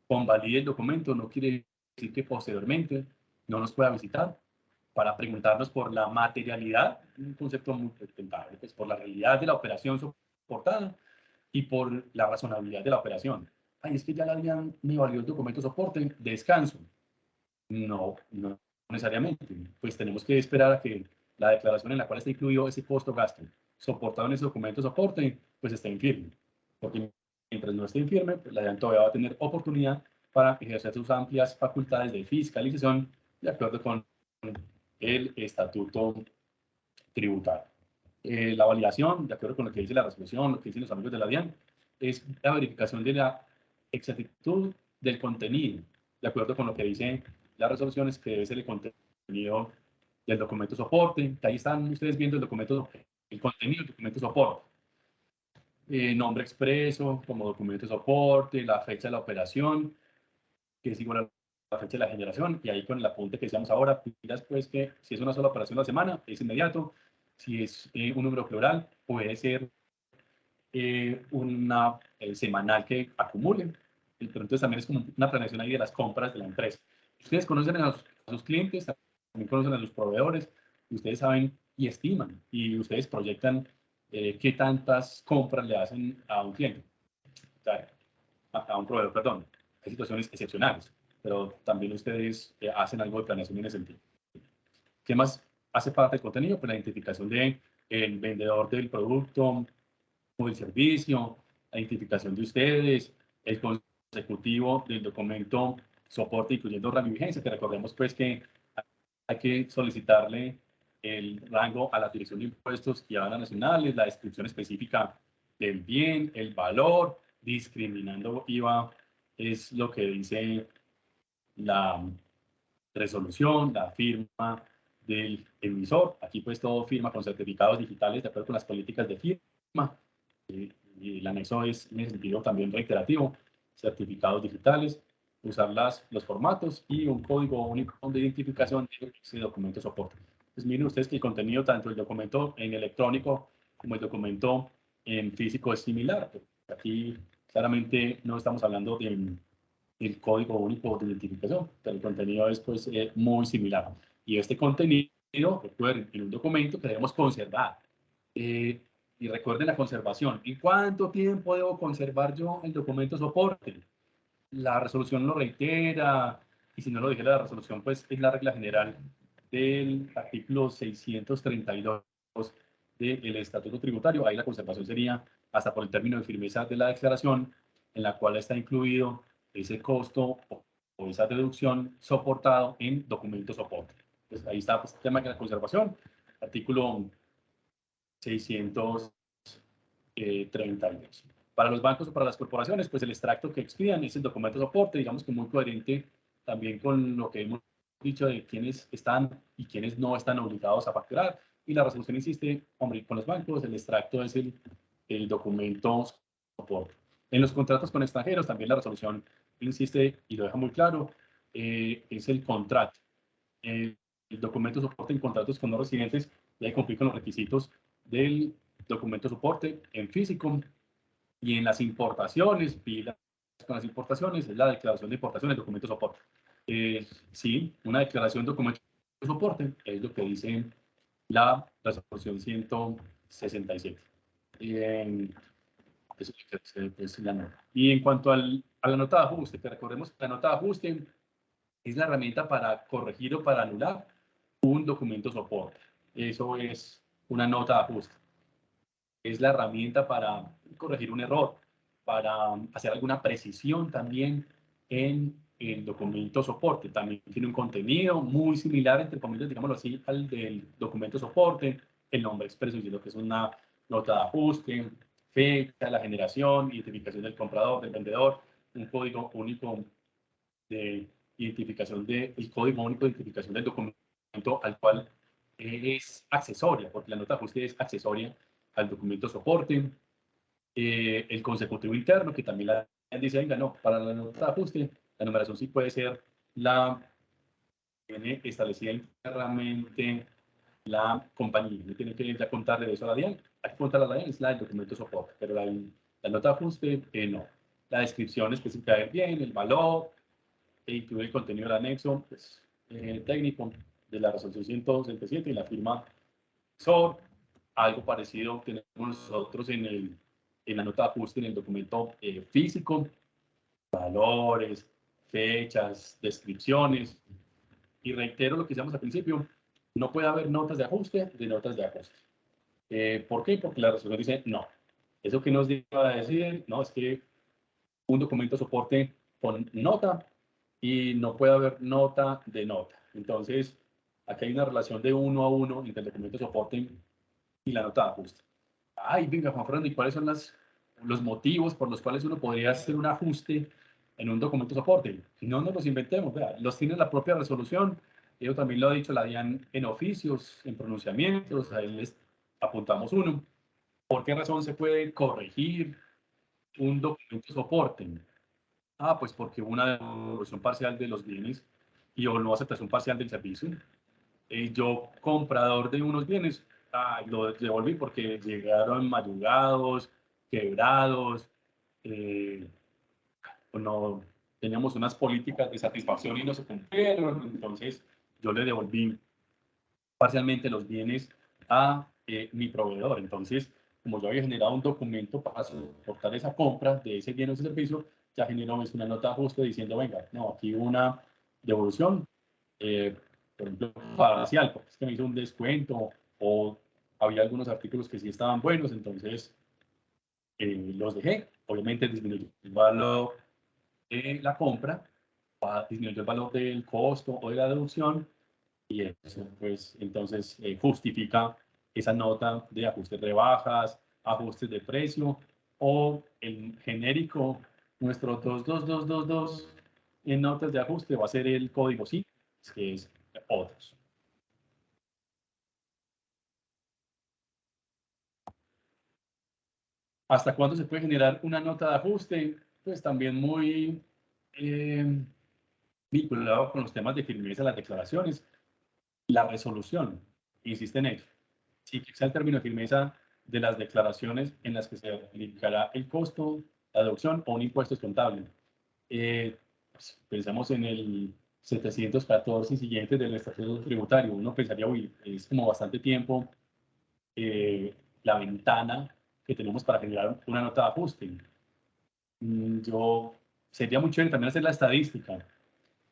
convalide el documento no quiere decir que posteriormente no nos pueda visitar para preguntarnos por la materialidad, un concepto muy respetable, pues por la realidad de la operación soportada y por la razonabilidad de la operación. Ay, es que ya la DIAN me valió el documento soporte, descanso. No, no necesariamente. Pues tenemos que esperar a que la declaración en la cual está incluido ese costo-gasto soportado en ese documento de soporte, pues esté en firme. Porque mientras no esté en firme, pues la DIAN todavía va a tener oportunidad para ejercer sus amplias facultades de fiscalización de acuerdo con el estatuto tributario. La validación, de acuerdo con lo que dice la resolución, lo que dicen los amigos de la DIAN, es la verificación de la exactitud del contenido, de acuerdo con lo que dice la resolución, es que debe ser el contenido del documento soporte. Ahí están ustedes viendo el documento, el contenido del documento soporte. Nombre expreso como documento de soporte, la fecha de la operación, que es igual a la fecha de la generación, y ahí con el apunte que decíamos ahora, miras pues que si es una sola operación a la semana, es inmediato. Si es un número plural, puede ser una semanal que acumulen. Pero entonces también es como una planeación ahí de las compras de la empresa. Ustedes conocen a sus clientes, también conocen a sus proveedores, ustedes saben y estiman, y ustedes proyectan qué tantas compras le hacen a un cliente, o sea, a un proveedor, perdón. Hay situaciones excepcionales, pero también ustedes hacen algo de planeación en ese sentido. ¿Qué más hace parte del contenido? Pues la identificación del vendedor del producto o del servicio, la identificación de ustedes, el consecutivo del documento soporte, incluyendo rango y vigencia, que recordemos pues que hay que solicitarle el rango a la Dirección de Impuestos y Aduanas Nacionales, la descripción específica del bien, el valor, discriminando IVA, es lo que dice la resolución, la firma del emisor. Aquí pues todo firma con certificados digitales de acuerdo con las políticas de firma. Y el anexo es en ese sentido también reiterativo, certificados digitales, usar los formatos y un código único de identificación de ese documento soporte. Pues miren ustedes que el contenido, tanto el documento en electrónico como el documento en físico es similar. Aquí claramente no estamos hablando de el código único de identificación, pero el contenido es pues, muy similar. Y este contenido, recuerden, en un documento que debemos conservar. Y recuerden la conservación. ¿Y cuánto tiempo debo conservar yo el documento soporte? La resolución lo reitera, y si no lo dijera la resolución, pues es la regla general del artículo 632 del Estatuto Tributario. Ahí la conservación sería hasta por el término de firmeza de la declaración, en la cual está incluido ese costo o esa deducción soportado en documento soporte. Pues ahí está pues, el tema de la conservación, artículo 632. Para los bancos o para las corporaciones, pues el extracto que expidan es el documento soporte, digamos que muy coherente también con lo que hemos dicho de quiénes están y quiénes no están obligados a facturar. Y la resolución insiste, hombre, con los bancos el extracto es el documento soporte. En los contratos con extranjeros también la resolución insiste y lo deja muy claro, es el contrato. El documento soporte en contratos con no residentes debe cumplir con los requisitos del documento soporte en físico, y en las importaciones, pilas con las importaciones, es la declaración de importación del documento soporte. Sí, una declaración de documento soporte es lo que dice la resolución 167. Eso es la nota. Y en cuanto a la nota de ajuste, que recordemos que la nota de ajuste es la herramienta para corregir o para anular un documento soporte. Eso es una nota de ajuste. Es la herramienta para corregir un error, para hacer alguna precisión también en el documento soporte. También tiene un contenido muy similar, entre comillas, digámoslo así, al del documento soporte, el nombre expreso diciendo que es una nota de ajuste, fecha, la generación, identificación del comprador, del vendedor, un código único de identificación el código único de identificación del documento al cual es accesoria, porque la nota de ajuste es accesoria al documento soporte, el consecutivo interno, que también la dice, venga, no, para la nota de ajuste, la numeración sí puede ser la tiene establecida internamente la compañía, no tiene que ya contarle de eso a la DIAN, hay que contarle a la DIAN, es la del documento soporte, pero la nota de ajuste, no. La descripción específica del bien, el valor, e incluye el contenido del anexo pues, técnico de la resolución 167 y la firma SOR. Algo parecido tenemos nosotros en la nota de ajuste en el documento físico, valores, fechas, descripciones. Y reitero lo que decíamos al principio, no puede haber notas de ajuste de notas de ajuste. ¿Por qué? Porque la resolución dice no. Eso que nos iba a decir, no, es que un documento soporte con nota y no puede haber nota de nota. Entonces, aquí hay una relación de 1 a 1 entre el documento soporte y la nota de ajuste. Ay, venga, Juan Fernando, ¿y cuáles son los motivos por los cuales uno podría hacer un ajuste en un documento soporte? No nos los inventemos, vea, los tiene la propia resolución. Ellos también lo ha dicho la DIAN en oficios, en pronunciamientos, ahí les apuntamos uno. ¿Por qué razón se puede corregir un documento soporte? Ah, pues porque hubo una devolución parcial de los bienes y o no aceptación parcial del servicio. Yo, comprador de unos bienes, lo devolví porque llegaron mayugados, quebrados, no teníamos unas políticas de satisfacción y no se cumplieron, entonces yo le devolví parcialmente los bienes a mi proveedor. Entonces, como yo había generado un documento para soportar esa compra de ese bien o ese servicio, ya generó una nota de ajuste diciendo, venga, no, aquí hubo una devolución, por ejemplo, parcial, porque es que me hizo un descuento o había algunos artículos que sí estaban buenos, entonces los dejé. Obviamente disminuyó el valor de la compra, disminuyó el valor del costo o de la deducción, y eso pues entonces justifica esa nota de ajustes de rebajas, ajustes de precio o el genérico, nuestro 22222 en notas de ajuste va a ser el código sí, que es otros. ¿Hasta cuándo se puede generar una nota de ajuste? Pues también muy vinculado con los temas de firmeza de las declaraciones. La resolución insiste en ello. Si fixa el término de firmeza de las declaraciones en las que se aplicará el costo, la deducción o un impuesto contable. Pues, pensamos en el 714 y siguientes del Estatuto Tributario. Uno pensaría, uy, es como bastante tiempo la ventana que tenemos para generar una nota de ajuste. Sería muy chévere también hacer la estadística.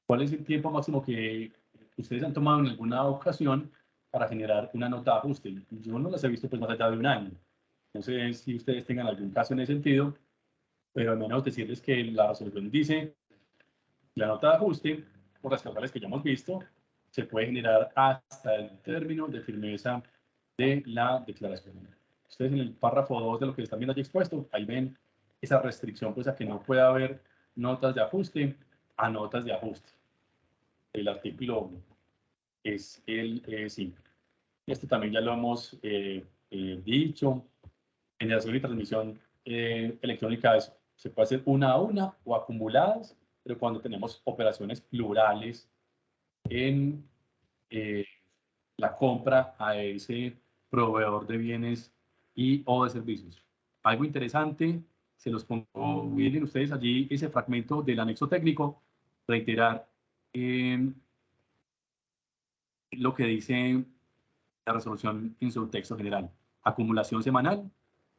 ¿Cuál es el tiempo máximo que ustedes han tomado en alguna ocasión para generar una nota de ajuste? Yo no las he visto pues más allá de un año. No sé si ustedes tengan algún caso en ese sentido, pero al menos decirles que la resolución dice la nota de ajuste, por las causales que ya hemos visto, se puede generar hasta el término de firmeza de la declaración. Ustedes en el párrafo 2 de lo que están viendo aquí expuesto, ahí ven esa restricción pues a que no pueda haber notas de ajuste a notas de ajuste. El artículo es el 5. Esto también ya lo hemos dicho. Generación y transmisión electrónica se puede hacer una a una o acumuladas, pero cuando tenemos operaciones plurales en la compra a ese proveedor de bienes y o de servicios. Algo interesante, se los pongo, miren ustedes allí ese fragmento del anexo técnico, reiterar lo que dice la resolución en su texto general, acumulación semanal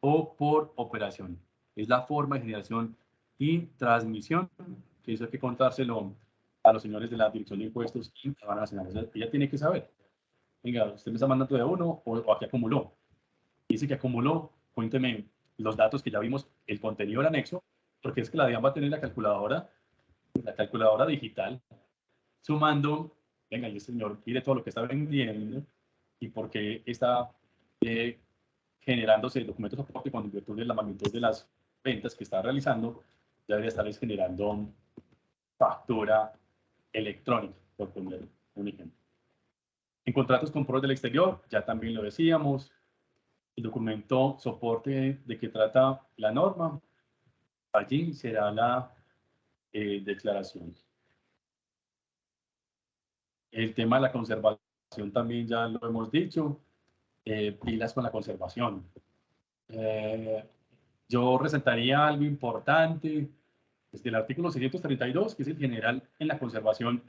o por operación. Es la forma de generación y transmisión, que eso hay que contárselo a los señores de la Dirección de Impuestos y van a nacional. O sea, ella tiene que saber, venga, usted me está mandando de uno o aquí acumuló. Dice que acumuló, cuénteme los datos que ya vimos, el contenido del anexo, porque es que la DIAN va a tener la calculadora digital, sumando, venga, y el señor mire todo lo que está vendiendo y por qué está generándose documentos de soporte cuando en virtud de la magnitud de las ventas que está realizando, ya debería estarles generando factura electrónica, por poner un ejemplo. En contratos con pruebas del exterior, ya también lo decíamos, el documento soporte de que trata la norma, allí será la declaración. El tema de la conservación también ya lo hemos dicho, pilas con la conservación. Yo resaltaría algo importante desde el artículo 632, que es el general en la conservación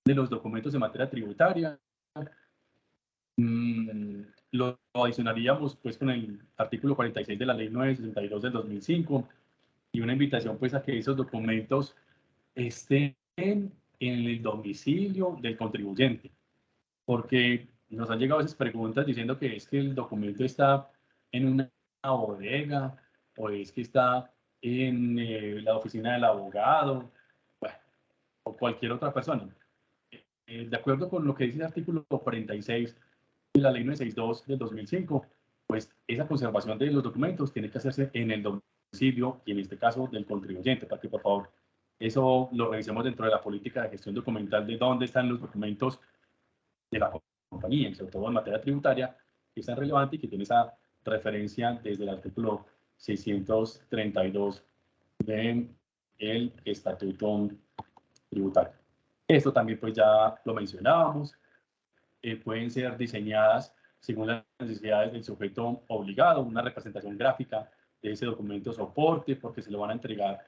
de los documentos de materia tributaria. Lo adicionaríamos pues con el artículo 46 de la ley 962 del 2005 y una invitación pues a que esos documentos estén en el domicilio del contribuyente, porque nos han llegado a veces preguntas diciendo que es que el documento está en una bodega o es que está en la oficina del abogado, bueno, o cualquier otra persona. De acuerdo con lo que dice el artículo 46 de la ley 962 del 2005, pues esa conservación de los documentos tiene que hacerse en el domicilio y en este caso del contribuyente, para que por favor eso lo revisemos dentro de la política de gestión documental de dónde están los documentos de la compañía, sobre todo en materia tributaria, que es tan relevante y que tiene esa referencia desde el artículo 632 del Estatuto Tributario. Esto también pues ya lo mencionábamos, pueden ser diseñadas según las necesidades del sujeto obligado, una representación gráfica de ese documento soporte, porque se lo van a entregar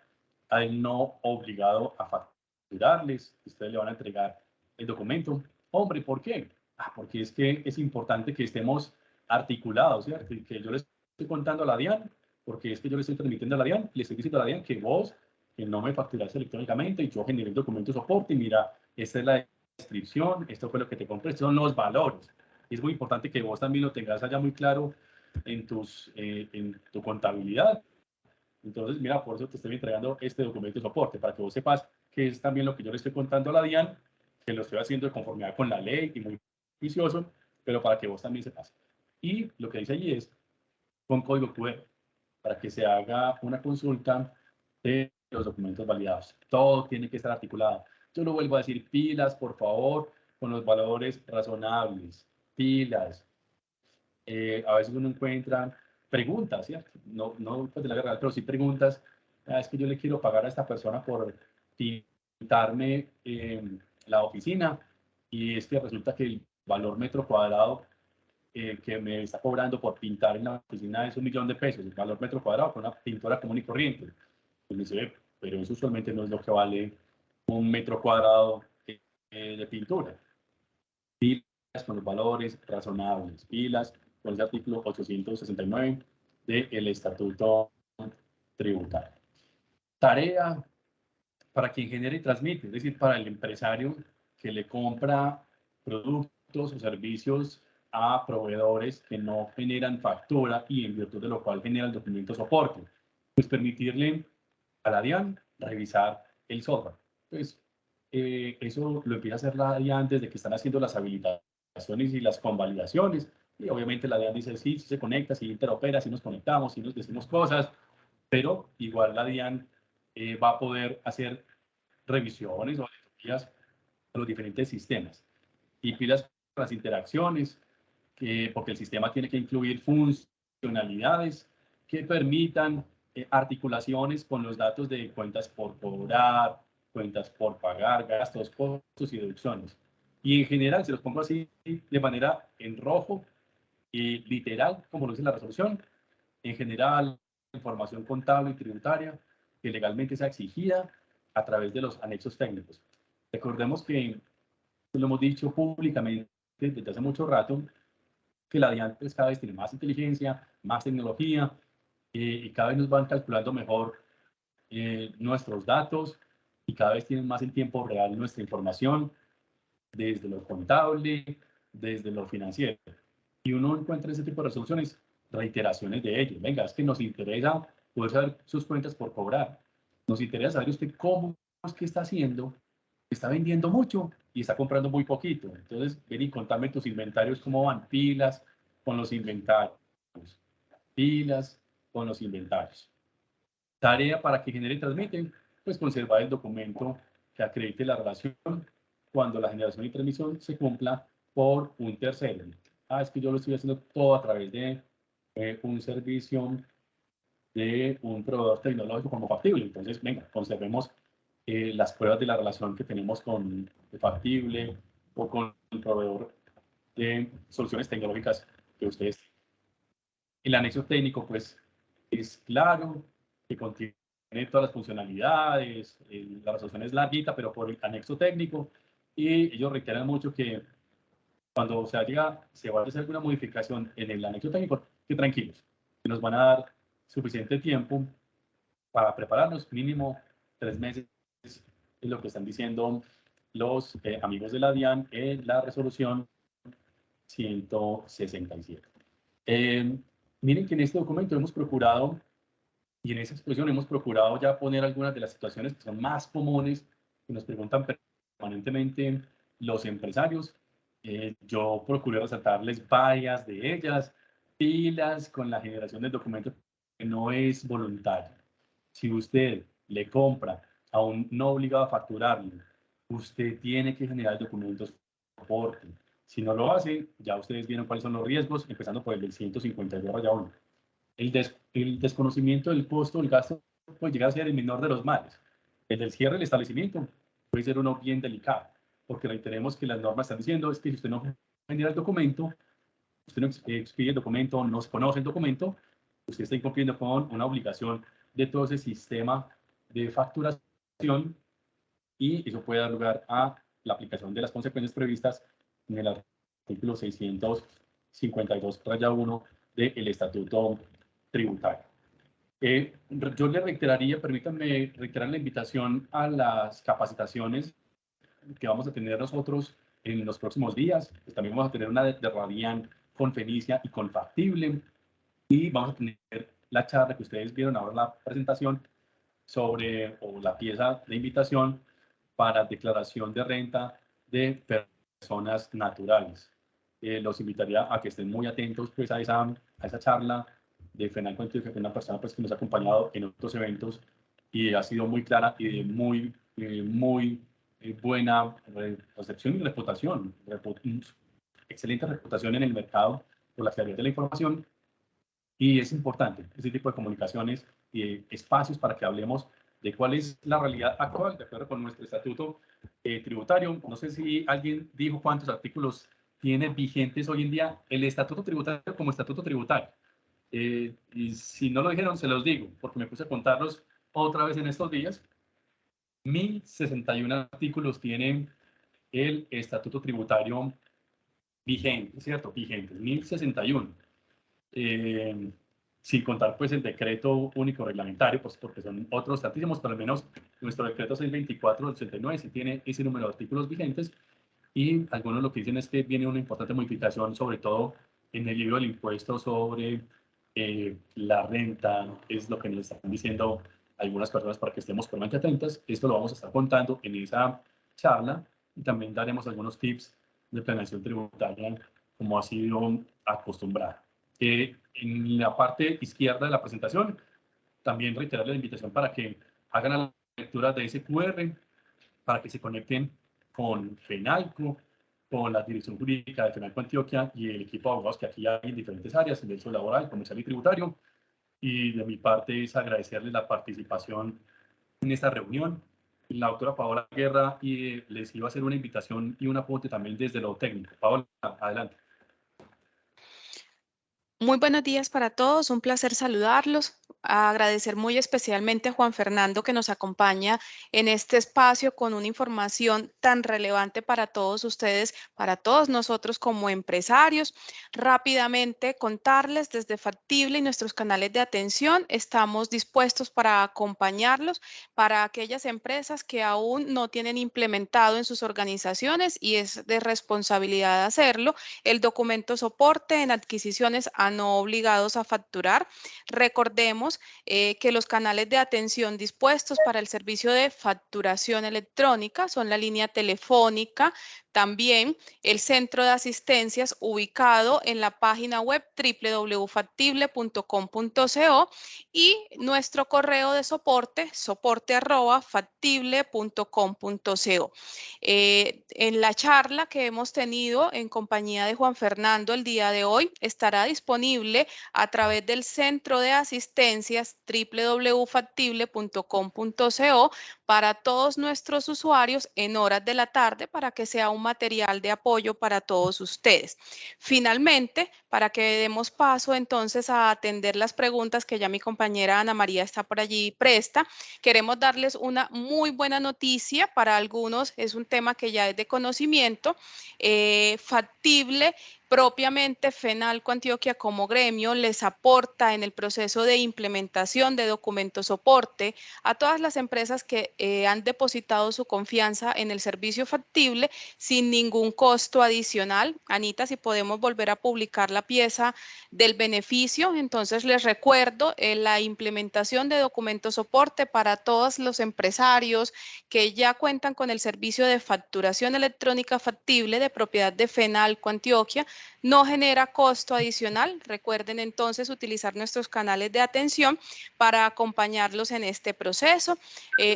al no obligado a facturarles, ustedes le van a entregar el documento. Hombre, ¿por qué? Porque es que es importante que estemos articulados, ¿cierto? Y que yo les estoy contando a la DIAN, porque es que yo le estoy transmitiendo a la DIAN, le estoy diciendo a la DIAN que vos, que no me facturaste electrónicamente y yo generé el documento soporte y mira, esta es la descripción, esto fue lo que te compré, estos son los valores. Y es muy importante que vos también lo tengas allá muy claro en tu contabilidad. Entonces, mira, por eso te estoy entregando este documento de soporte, para que vos sepas que es también lo que yo le estoy contando a la DIAN, que lo estoy haciendo de conformidad con la ley y muy juicioso, pero para que vos también sepas. Y lo que dice allí es con código QR, para que se haga una consulta de los documentos validados. Todo tiene que estar articulado. Yo lo vuelvo a decir, pilas, por favor, con los valores razonables, pilas. A veces uno encuentra preguntas, ¿cierto? No pues de la guerra, pero sí preguntas. Es que yo le quiero pagar a esta persona por pintarme la oficina y es que resulta que el valor metro cuadrado que me está cobrando por pintar en la oficina es 1.000.000 de pesos, el valor metro cuadrado con una pintura común y corriente. Y me dice, pero eso usualmente no es lo que vale un metro cuadrado de pintura. Pilas con los valores razonables, pilas con el artículo 869 del Estatuto Tributario. Tarea para quien genera y transmite, es decir, para el empresario que le compra productos o servicios a proveedores que no generan factura y en virtud de lo cual genera el documento soporte, pues permitirle a la DIAN revisar el software. Pues eso lo empieza a hacer la DIAN desde que están haciendo las habilitaciones y las convalidaciones. Y obviamente la DIAN dice, sí, sí se conecta, sí interopera, sí nos conectamos, sí nos decimos cosas, pero igual la DIAN va a poder hacer revisiones o auditorías a los diferentes sistemas. Y pilas con las interacciones, porque el sistema tiene que incluir funcionalidades que permitan articulaciones con los datos de cuentas por cobrar, cuentas por pagar, gastos, costos y deducciones. Y en general, se los pongo así de manera en rojo, Y literal, como lo dice la resolución, en general, información contable y tributaria que legalmente sea exigida a través de los anexos técnicos. Recordemos que lo hemos dicho públicamente desde hace mucho rato, que la DIAN pues, cada vez tiene más inteligencia, más tecnología, y cada vez nos van calculando mejor nuestros datos y cada vez tienen más en tiempo real nuestra información, desde lo contable, desde lo financiero. Y uno encuentra ese tipo de resoluciones, reiteraciones de ellos. Venga, es que nos interesa poder saber sus cuentas por cobrar. Nos interesa saber usted cómo es que está haciendo, está vendiendo mucho y está comprando muy poquito. Entonces, ven y contame tus inventarios, cómo van, pilas con los inventarios, pilas con los inventarios. Tarea para que genere y transmiten, pues conservar el documento que acredite la relación cuando la generación y transmisión se cumpla por un tercero. Ah, es que yo lo estoy haciendo todo a través de un servicio de un proveedor tecnológico como Factible. Entonces, venga, conservemos las pruebas de la relación que tenemos con Factible o con el proveedor de soluciones tecnológicas que ustedes. El anexo técnico, pues, es claro, que contiene todas las funcionalidades, la resolución es larguita, pero por el anexo técnico, y ellos reiteran mucho que cuando se vaya a hacer alguna modificación en el anexo técnico, que tranquilos, que nos van a dar suficiente tiempo para prepararnos, mínimo 3 meses, es lo que están diciendo los amigos de la DIAN en la resolución 167. Miren que en este documento hemos procurado, y en esa exposición hemos procurado ya poner algunas de las situaciones que son más comunes, que nos preguntan permanentemente los empresarios. Yo procuré resaltarles varias de ellas, pilas con la generación del documento que no es voluntario. Si usted le compra a un no obligado a facturarlo, usted tiene que generar el documento de soporte. Si no lo hace, ya ustedes vieron cuáles son los riesgos, empezando por el del 152-1. El desconocimiento del costo del gasto puede llegar a ser el menor de los males. El del cierre del establecimiento puede ser uno bien delicado, porque reiteremos que las normas están diciendo es que si usted no genera el documento, usted no expide el documento, no se conoce el documento, usted está incumpliendo con una obligación de todo ese sistema de facturación y eso puede dar lugar a la aplicación de las consecuencias previstas en el artículo 652-1 del Estatuto Tributario. Yo le reiteraría, permítanme reiterar la invitación a las capacitaciones que vamos a tener nosotros en los próximos días. Pues también vamos a tener una de Radian con Fenicia y con Factible. Y vamos a tener la charla que ustedes vieron ahora en la presentación sobre, o la pieza de invitación para declaración de renta de personas naturales. Los invitaría a que estén muy atentos pues, a esa charla de FENALCO, que es una persona pues, que nos ha acompañado en otros eventos y ha sido muy clara y de muy buena recepción y reputación, excelente reputación en el mercado por la claridad de la información. Y es importante ese tipo de comunicaciones y espacios para que hablemos de cuál es la realidad actual, de acuerdo con nuestro estatuto tributario. No sé si alguien dijo cuántos artículos tiene vigentes hoy en día el estatuto tributario como estatuto tributario. Y si no lo dijeron, se los digo, porque me puse a contarlos otra vez en estos días. 1061 artículos tienen el estatuto tributario vigente, ¿cierto? Vigente, 1061. Sin contar pues el decreto único reglamentario, pues porque son otros tantísimos, pero al menos nuestro decreto 624 del 89 sí tiene ese número de artículos vigentes, y algunos lo que dicen es que viene una importante modificación, sobre todo en el libro del impuesto sobre la renta, es lo que nos están diciendo algunas personas para que estemos plenamente atentas. Esto lo vamos a estar contando en esa charla y también daremos algunos tips de planeación tributaria como ha sido acostumbrado. En la parte izquierda de la presentación, también reiterar la invitación para que hagan la lectura de ese QR, para que se conecten con FENALCO, con la Dirección Jurídica de FENALCO Antioquia y el equipo de abogados que aquí hay en diferentes áreas, en derecho laboral, comercial y tributario. Y de mi parte es agradecerles la participación en esta reunión. La doctora Paola Guerra les iba a hacer una invitación y un apunte también desde lo técnico. Paola, adelante. Muy buenos días para todos, un placer saludarlos. Agradecer muy especialmente a Juan Fernando que nos acompaña en este espacio con una información tan relevante para todos ustedes, para todos nosotros como empresarios. Rápidamente contarles desde Factible y nuestros canales de atención, estamos dispuestos para acompañarlos para aquellas empresas que aún no tienen implementado en sus organizaciones y es de responsabilidad hacerlo el documento soporte en adquisiciones a no obligados a facturar. Recordemos que los canales de atención dispuestos para el servicio de facturación electrónica son la línea telefónica, también el centro de asistencias ubicado en la página web www.factible.com.co y nuestro correo de soporte, soporte@factible.com.co. En la charla que hemos tenido en compañía de Juan Fernando el día de hoy estará disponible a través del centro de asistencias www.factible.com.co para todos nuestros usuarios en horas de la tarde para que sea un material de apoyo para todos ustedes. Finalmente, para que demos paso entonces a atender las preguntas que ya mi compañera Ana María está por allí presta, queremos darles una muy buena noticia. Para algunos es un tema que ya es de conocimiento. Factible propiamente FENALCO Antioquia como gremio les aporta en el proceso de implementación de documento soporte a todas las empresas que han depositado su confianza en el servicio Factible sin ningún costo adicional. Anita, si podemos volver a publicar la pieza del beneficio, entonces les recuerdo la implementación de documento soporte para todos los empresarios que ya cuentan con el servicio de facturación electrónica Factible de propiedad de FENALCO Antioquia no genera costo adicional. Recuerden entonces utilizar nuestros canales de atención para acompañarlos en este proceso.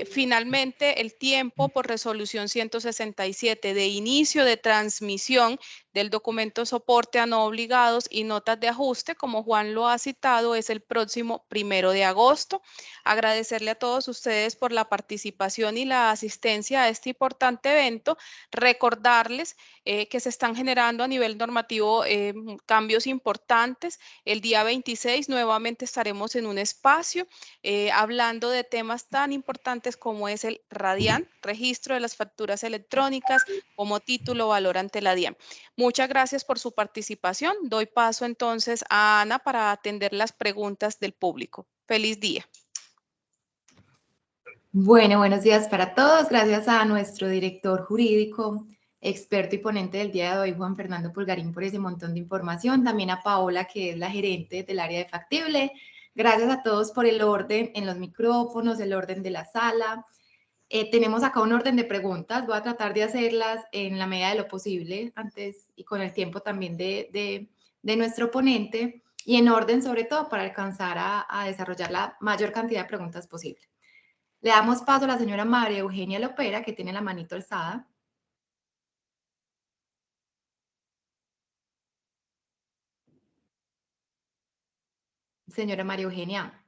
Finalmente, el tiempo por resolución 167 de inicio de transmisión del documento soporte a no obligados y notas de ajuste, como Juan lo ha citado, es el próximo 1 de agosto. Agradecerle a todos ustedes por la participación y la asistencia a este importante evento. Recordarles que se están generando a nivel normativo cambios importantes. El día 26 nuevamente estaremos en un espacio hablando de temas tan importantes como es el RADIAN, registro de las facturas electrónicas como título valor ante la DIAN. Muchas gracias por su participación. Doy paso entonces a Ana para atender las preguntas del público. Feliz día. Bueno, buenos días para todos. Gracias a nuestro director jurídico, experto y ponente del día de hoy, Juan Fernando Pulgarín, por ese montón de información. También a Paola, que es la gerente del área de Factible. Gracias a todos por el orden en los micrófonos, el orden de la sala. Tenemos acá un orden de preguntas. Voy a tratar de hacerlas en la medida de lo posible antes y con el tiempo también de nuestro ponente y en orden sobre todo para alcanzar a desarrollar la mayor cantidad de preguntas posible. Le damos paso a la señora María Eugenia Lopera, que tiene la manito alzada. Señora María Eugenia.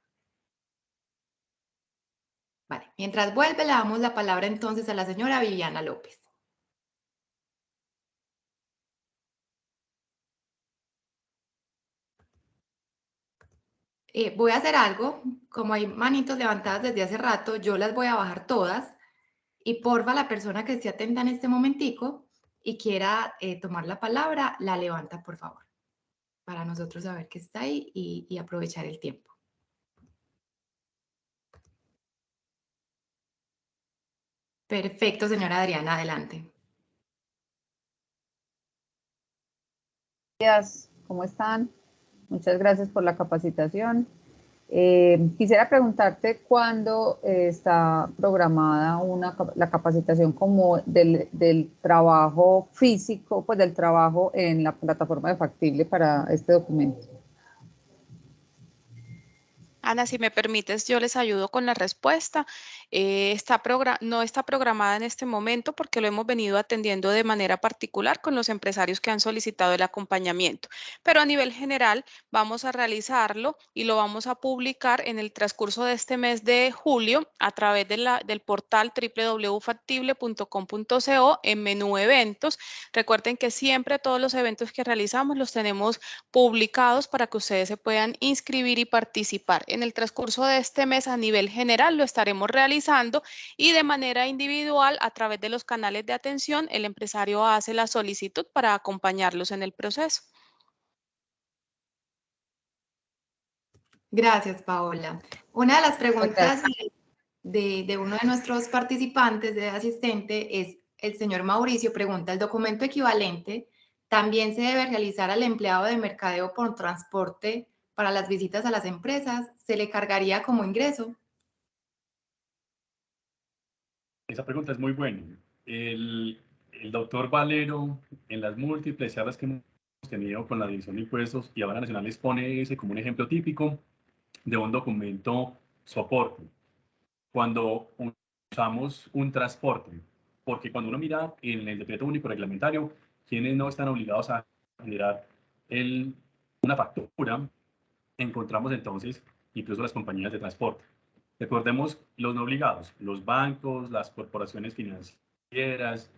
Vale, mientras vuelve, le damos la palabra entonces a la señora Viviana López. Voy a hacer algo, como hay manitos levantadas desde hace rato, yo las voy a bajar todas y porfa la persona que esté atenta en este momentico y quiera tomar la palabra, la levanta por favor, para nosotros saber que está ahí y aprovechar el tiempo. Perfecto, señora Adriana, adelante. Días, ¿cómo están? Muchas gracias por la capacitación. Quisiera preguntarte cuándo está programada la capacitación como del trabajo físico, pues del trabajo en la plataforma de Factible para este documento. Ana, si me permites, yo les ayudo con la respuesta. No está programada en este momento porque lo hemos venido atendiendo de manera particular con los empresarios que han solicitado el acompañamiento. Pero a nivel general vamos a realizarlo y lo vamos a publicar en el transcurso de este mes de julio a través del portal www.factible.com.co en menú eventos. Recuerden que siempre todos los eventos que realizamos los tenemos publicados para que ustedes se puedan inscribir y participar. En el transcurso de este mes a nivel general lo estaremos realizando y de manera individual a través de los canales de atención el empresario hace la solicitud para acompañarlos en el proceso. Gracias, Paola. Una de las preguntas de uno de nuestros participantes, de asistente, es el señor Mauricio, pregunta, ¿el documento equivalente también se debe realizar al empleado de mercadeo por transporte para las visitas a las empresas? ¿Se le cargaría como ingreso? Esa pregunta es muy buena. El doctor Valero, en las múltiples charlas que hemos tenido con la Dirección de Impuestos y Aduanas Nacionales, pone ese como un ejemplo típico de un documento soporte. Cuando usamos un transporte, porque cuando uno mira en el decreto único reglamentario, quienes no están obligados a generar una factura, encontramos entonces incluso las compañías de transporte. Recordemos los no obligados, los bancos, las corporaciones financieras,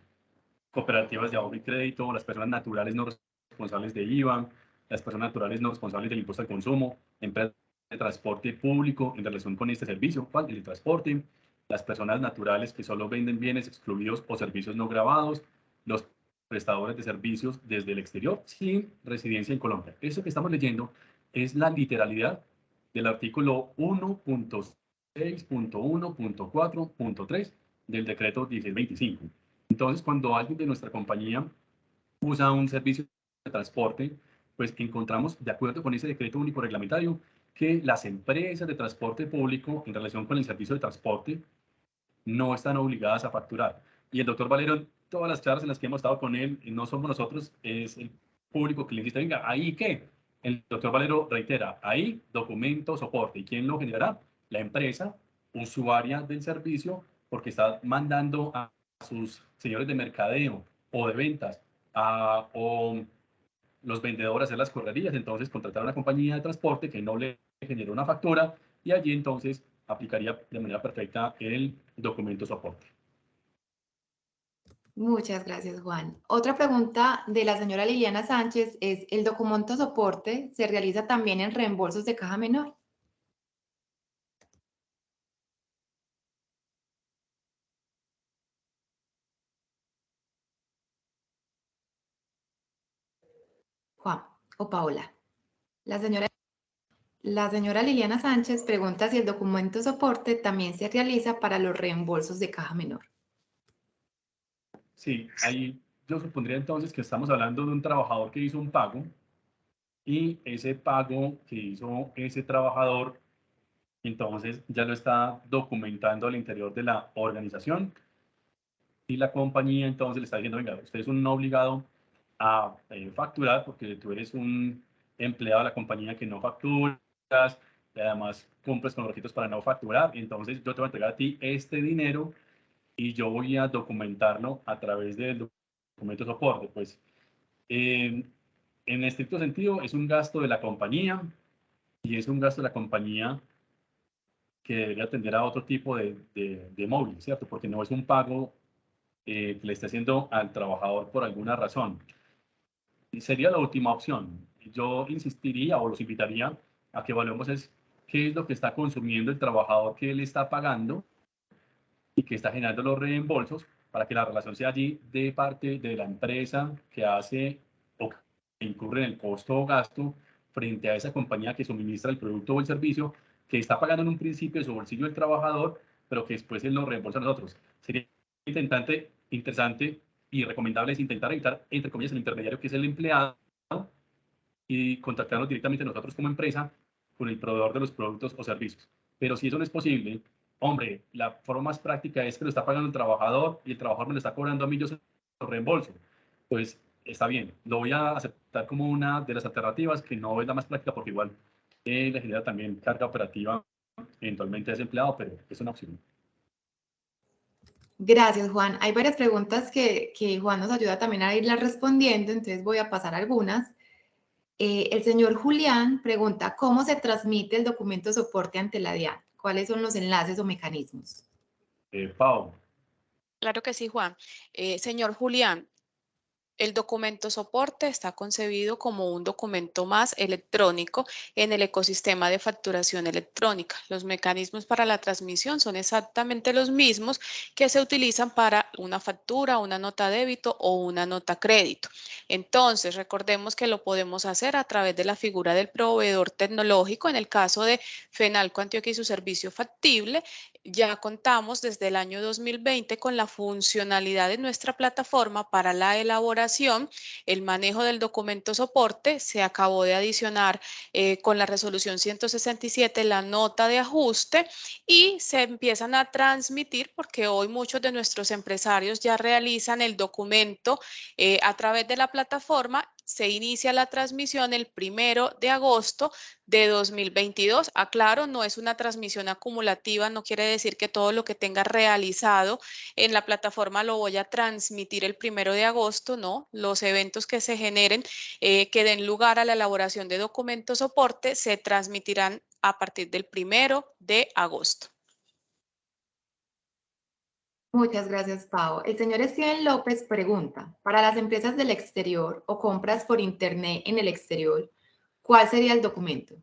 cooperativas de ahorro y crédito, las personas naturales no responsables de IVA, las personas naturales no responsables del impuesto al consumo, empresas de transporte público en relación con este servicio, ¿cuál? El transporte, las personas naturales que solo venden bienes excluidos o servicios no gravados, los prestadores de servicios desde el exterior sin residencia en Colombia. Eso que estamos leyendo es la literalidad del artículo 1.6.1.4.3 del decreto 1625. Entonces, cuando alguien de nuestra compañía usa un servicio de transporte, pues encontramos, de acuerdo con ese decreto único reglamentario, que las empresas de transporte público en relación con el servicio de transporte no están obligadas a facturar. Y el doctor Valero, todas las charlas en las que hemos estado con él, no somos nosotros, es el público que le insiste, venga, ¿ahí qué? El doctor Valero reitera, ahí documento, soporte. ¿Y quién lo generará? La empresa usuaria del servicio, porque está mandando a sus señores de mercadeo o de ventas o los vendedores a hacer las correrías, entonces contratar a una compañía de transporte que no le genera una factura y allí entonces aplicaría de manera perfecta el documento soporte. Muchas gracias, Juan. Otra pregunta de la señora Liliana Sánchez es, ¿el documento soporte se realiza también en reembolsos de caja menor? Juan o Paola. La señora Liliana Sánchez pregunta si el documento soporte también se realiza para los reembolsos de caja menor. Sí, ahí yo supondría entonces que estamos hablando de un trabajador que hizo un pago y ese pago que hizo ese trabajador, entonces ya lo está documentando al interior de la organización y la compañía entonces le está diciendo, venga, usted es un obligado a facturar porque tú eres un empleado de la compañía que no facturas, y además cumples con los requisitos para no facturar, y entonces yo te voy a entregar a ti este dinero y yo voy a documentarlo a través del documento de soporte. Pues en estricto sentido es un gasto de la compañía y es un gasto de la compañía que debería atender a otro tipo de móvil, ¿cierto? Porque no es un pago que le esté haciendo al trabajador por alguna razón. Y sería la última opción. Yo insistiría o los invitaría a que evaluemos qué es lo que está consumiendo el trabajador que él está pagando y que está generando los reembolsos para que la relación sea allí de parte de la empresa que hace o que incurre en el costo o gasto frente a esa compañía que suministra el producto o el servicio que está pagando en un principio de su bolsillo el trabajador, pero que después él lo reembolsa a nosotros. Sería interesante y recomendable es intentar evitar, entre comillas, el intermediario que es el empleado y contactarnos directamente nosotros como empresa con el proveedor de los productos o servicios. Pero si eso no es posible, hombre, la forma más práctica es que lo está pagando el trabajador y el trabajador me lo está cobrando a mí, yo se lo reembolso. Pues está bien, lo voy a aceptar como una de las alternativas que no es la más práctica porque igual le genera también carga operativa, eventualmente desempleado, pero es una opción. Gracias, Juan. Hay varias preguntas que Juan nos ayuda también a irlas respondiendo, entonces voy a pasar algunas. El señor Julián pregunta, ¿cómo se transmite el documento soporte ante la DIAN? ¿Cuáles son los enlaces o mecanismos? Pau. Claro que sí, Juan. Señor Julián, el documento soporte está concebido como un documento más electrónico en el ecosistema de facturación electrónica. Los mecanismos para la transmisión son exactamente los mismos que se utilizan para una factura, una nota débito o una nota crédito. Entonces, recordemos que lo podemos hacer a través de la figura del proveedor tecnológico. En el caso de Fenalco Antioquia y su servicio factible, ya contamos desde el año 2020 con la funcionalidad de nuestra plataforma para la elaboración, el manejo del documento soporte. Se acabó de adicionar con la resolución 167 la nota de ajuste y se empiezan a transmitir porque hoy muchos de nuestros empresarios ya realizan el documento a través de la plataforma. Se inicia la transmisión el 1 de agosto de 2022. Aclaro, no es una transmisión acumulativa, no quiere decir que todo lo que tenga realizado en la plataforma lo voy a transmitir el 1 de agosto, no. Los eventos que se generen, que den lugar a la elaboración de documentos soporte, se transmitirán a partir del 1 de agosto. Muchas gracias, Pau. El señor Steven López pregunta, para las empresas del exterior o compras por Internet en el exterior, ¿cuál sería el documento?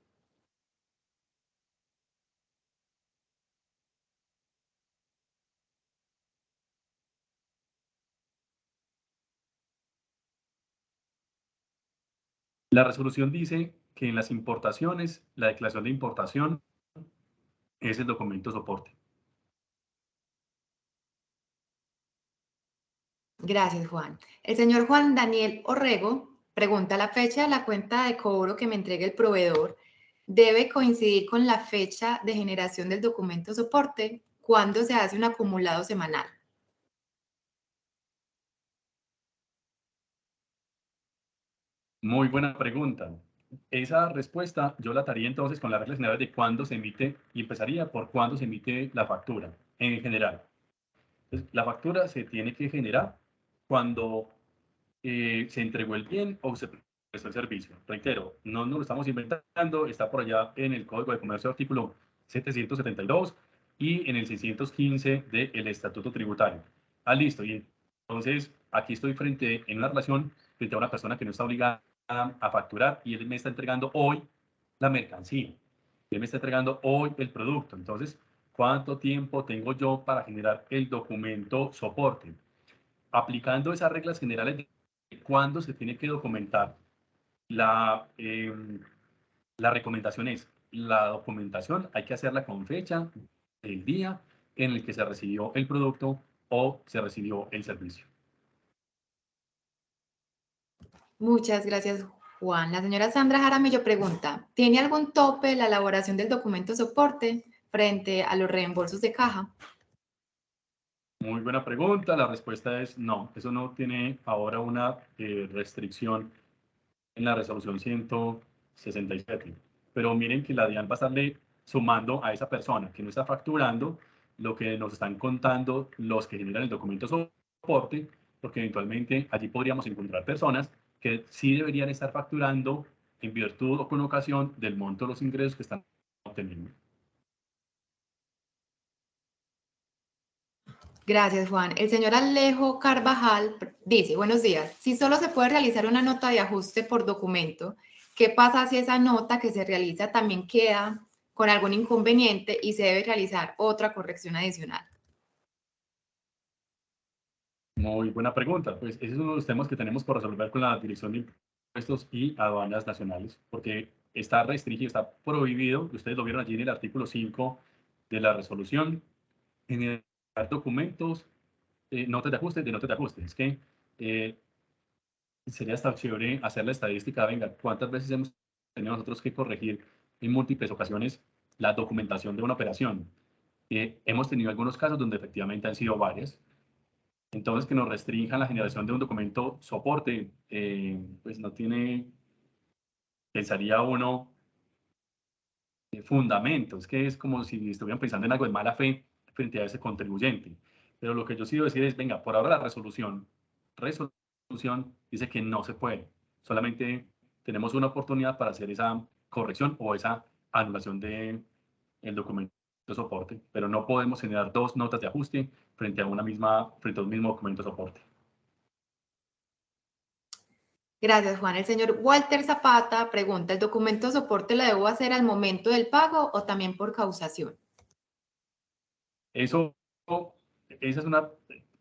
La resolución dice que en las importaciones, la declaración de importación es el documento soporte. Gracias, Juan. El señor Juan Daniel Orrego pregunta, ¿la fecha de la cuenta de cobro que me entregue el proveedor debe coincidir con la fecha de generación del documento soporte? ¿Cuándo se hace un acumulado semanal? Muy buena pregunta. Esa respuesta yo la ataría entonces con las reglas generales de cuándo se emite y empezaría por cuándo se emite la factura en general. Entonces, la factura se tiene que generar cuando se entregó el bien o se prestó el servicio. Reitero, no nos lo estamos inventando, está por allá en el Código de Comercio artículo 772 y en el 615 del Estatuto Tributario. Listo. Y entonces aquí estoy en una relación frente a una persona que no está obligada a facturar y él me está entregando hoy la mercancía. Él me está entregando hoy el producto. Entonces, ¿cuánto tiempo tengo yo para generar el documento soporte? Aplicando esas reglas generales de cuándo se tiene que documentar, la recomendación es, la documentación hay que hacerla con fecha del día en el que se recibió el producto o se recibió el servicio. Muchas gracias, Juan. La señora Sandra Jaramillo pregunta, ¿tiene algún tope la elaboración del documento soporte frente a los reembolsos de caja? Muy buena pregunta. La respuesta es no. Eso no tiene ahora una restricción en la resolución 167. Pero miren que la DIAN va a estarle sumando a esa persona que no está facturando lo que nos están contando los que generan el documento soporte, porque eventualmente allí podríamos encontrar personas que sí deberían estar facturando en virtud o con ocasión del monto de los ingresos que están obteniendo. Gracias, Juan. El señor Alejo Carvajal dice, buenos días, si solo se puede realizar una nota de ajuste por documento, ¿qué pasa si esa nota que se realiza también queda con algún inconveniente y se debe realizar otra corrección adicional? Muy buena pregunta. Pues ese es uno de los temas que tenemos por resolver con la Dirección de Impuestos y Aduanas Nacionales, porque está restringido, está prohibido, ustedes lo vieron allí en el artículo 5 de la resolución, generar documentos, notas de ajuste. Es que sería hasta chévere hacer la estadística, venga, ¿cuántas veces hemos tenido nosotros que corregir en múltiples ocasiones la documentación de una operación? Hemos tenido algunos casos donde efectivamente han sido varias. Entonces, que nos restrinjan la generación de un documento soporte, pues no tiene, pensaría uno, fundamentos, que es como si estuvieran pensando en algo de mala fe frente a ese contribuyente. Pero lo que yo sí debo decir es, venga, por ahora la resolución dice que no se puede. Solamente tenemos una oportunidad para hacer esa corrección o esa anulación del documento de soporte, pero no podemos generar dos notas de ajuste frente a un mismo documento de soporte. Gracias, Juan. El señor Walter Zapata pregunta, ¿el documento de soporte lo debo hacer al momento del pago o también por causación? Esa es una,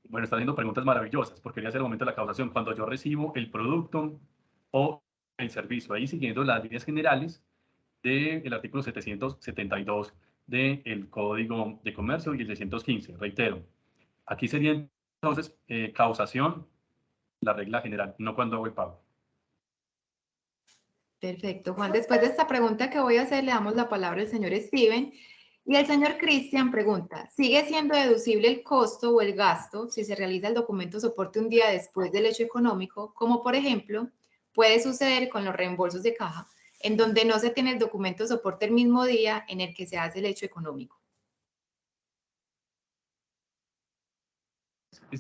bueno, está haciendo preguntas maravillosas, porque quería hacer el momento de la causación, cuando yo recibo el producto o el servicio, ahí siguiendo las líneas generales del artículo 772 del Código de Comercio y el 615, reitero. Aquí sería entonces causación, la regla general, no cuando hago el pago. Perfecto, Juan. Después de esta pregunta que voy a hacer, le damos la palabra al señor Steven. Y el señor Cristian pregunta, ¿sigue siendo deducible el costo o el gasto si se realiza el documento soporte un día después del hecho económico? Como por ejemplo, puede suceder con los reembolsos de caja, en donde no se tiene el documento soporte el mismo día en el que se hace el hecho económico.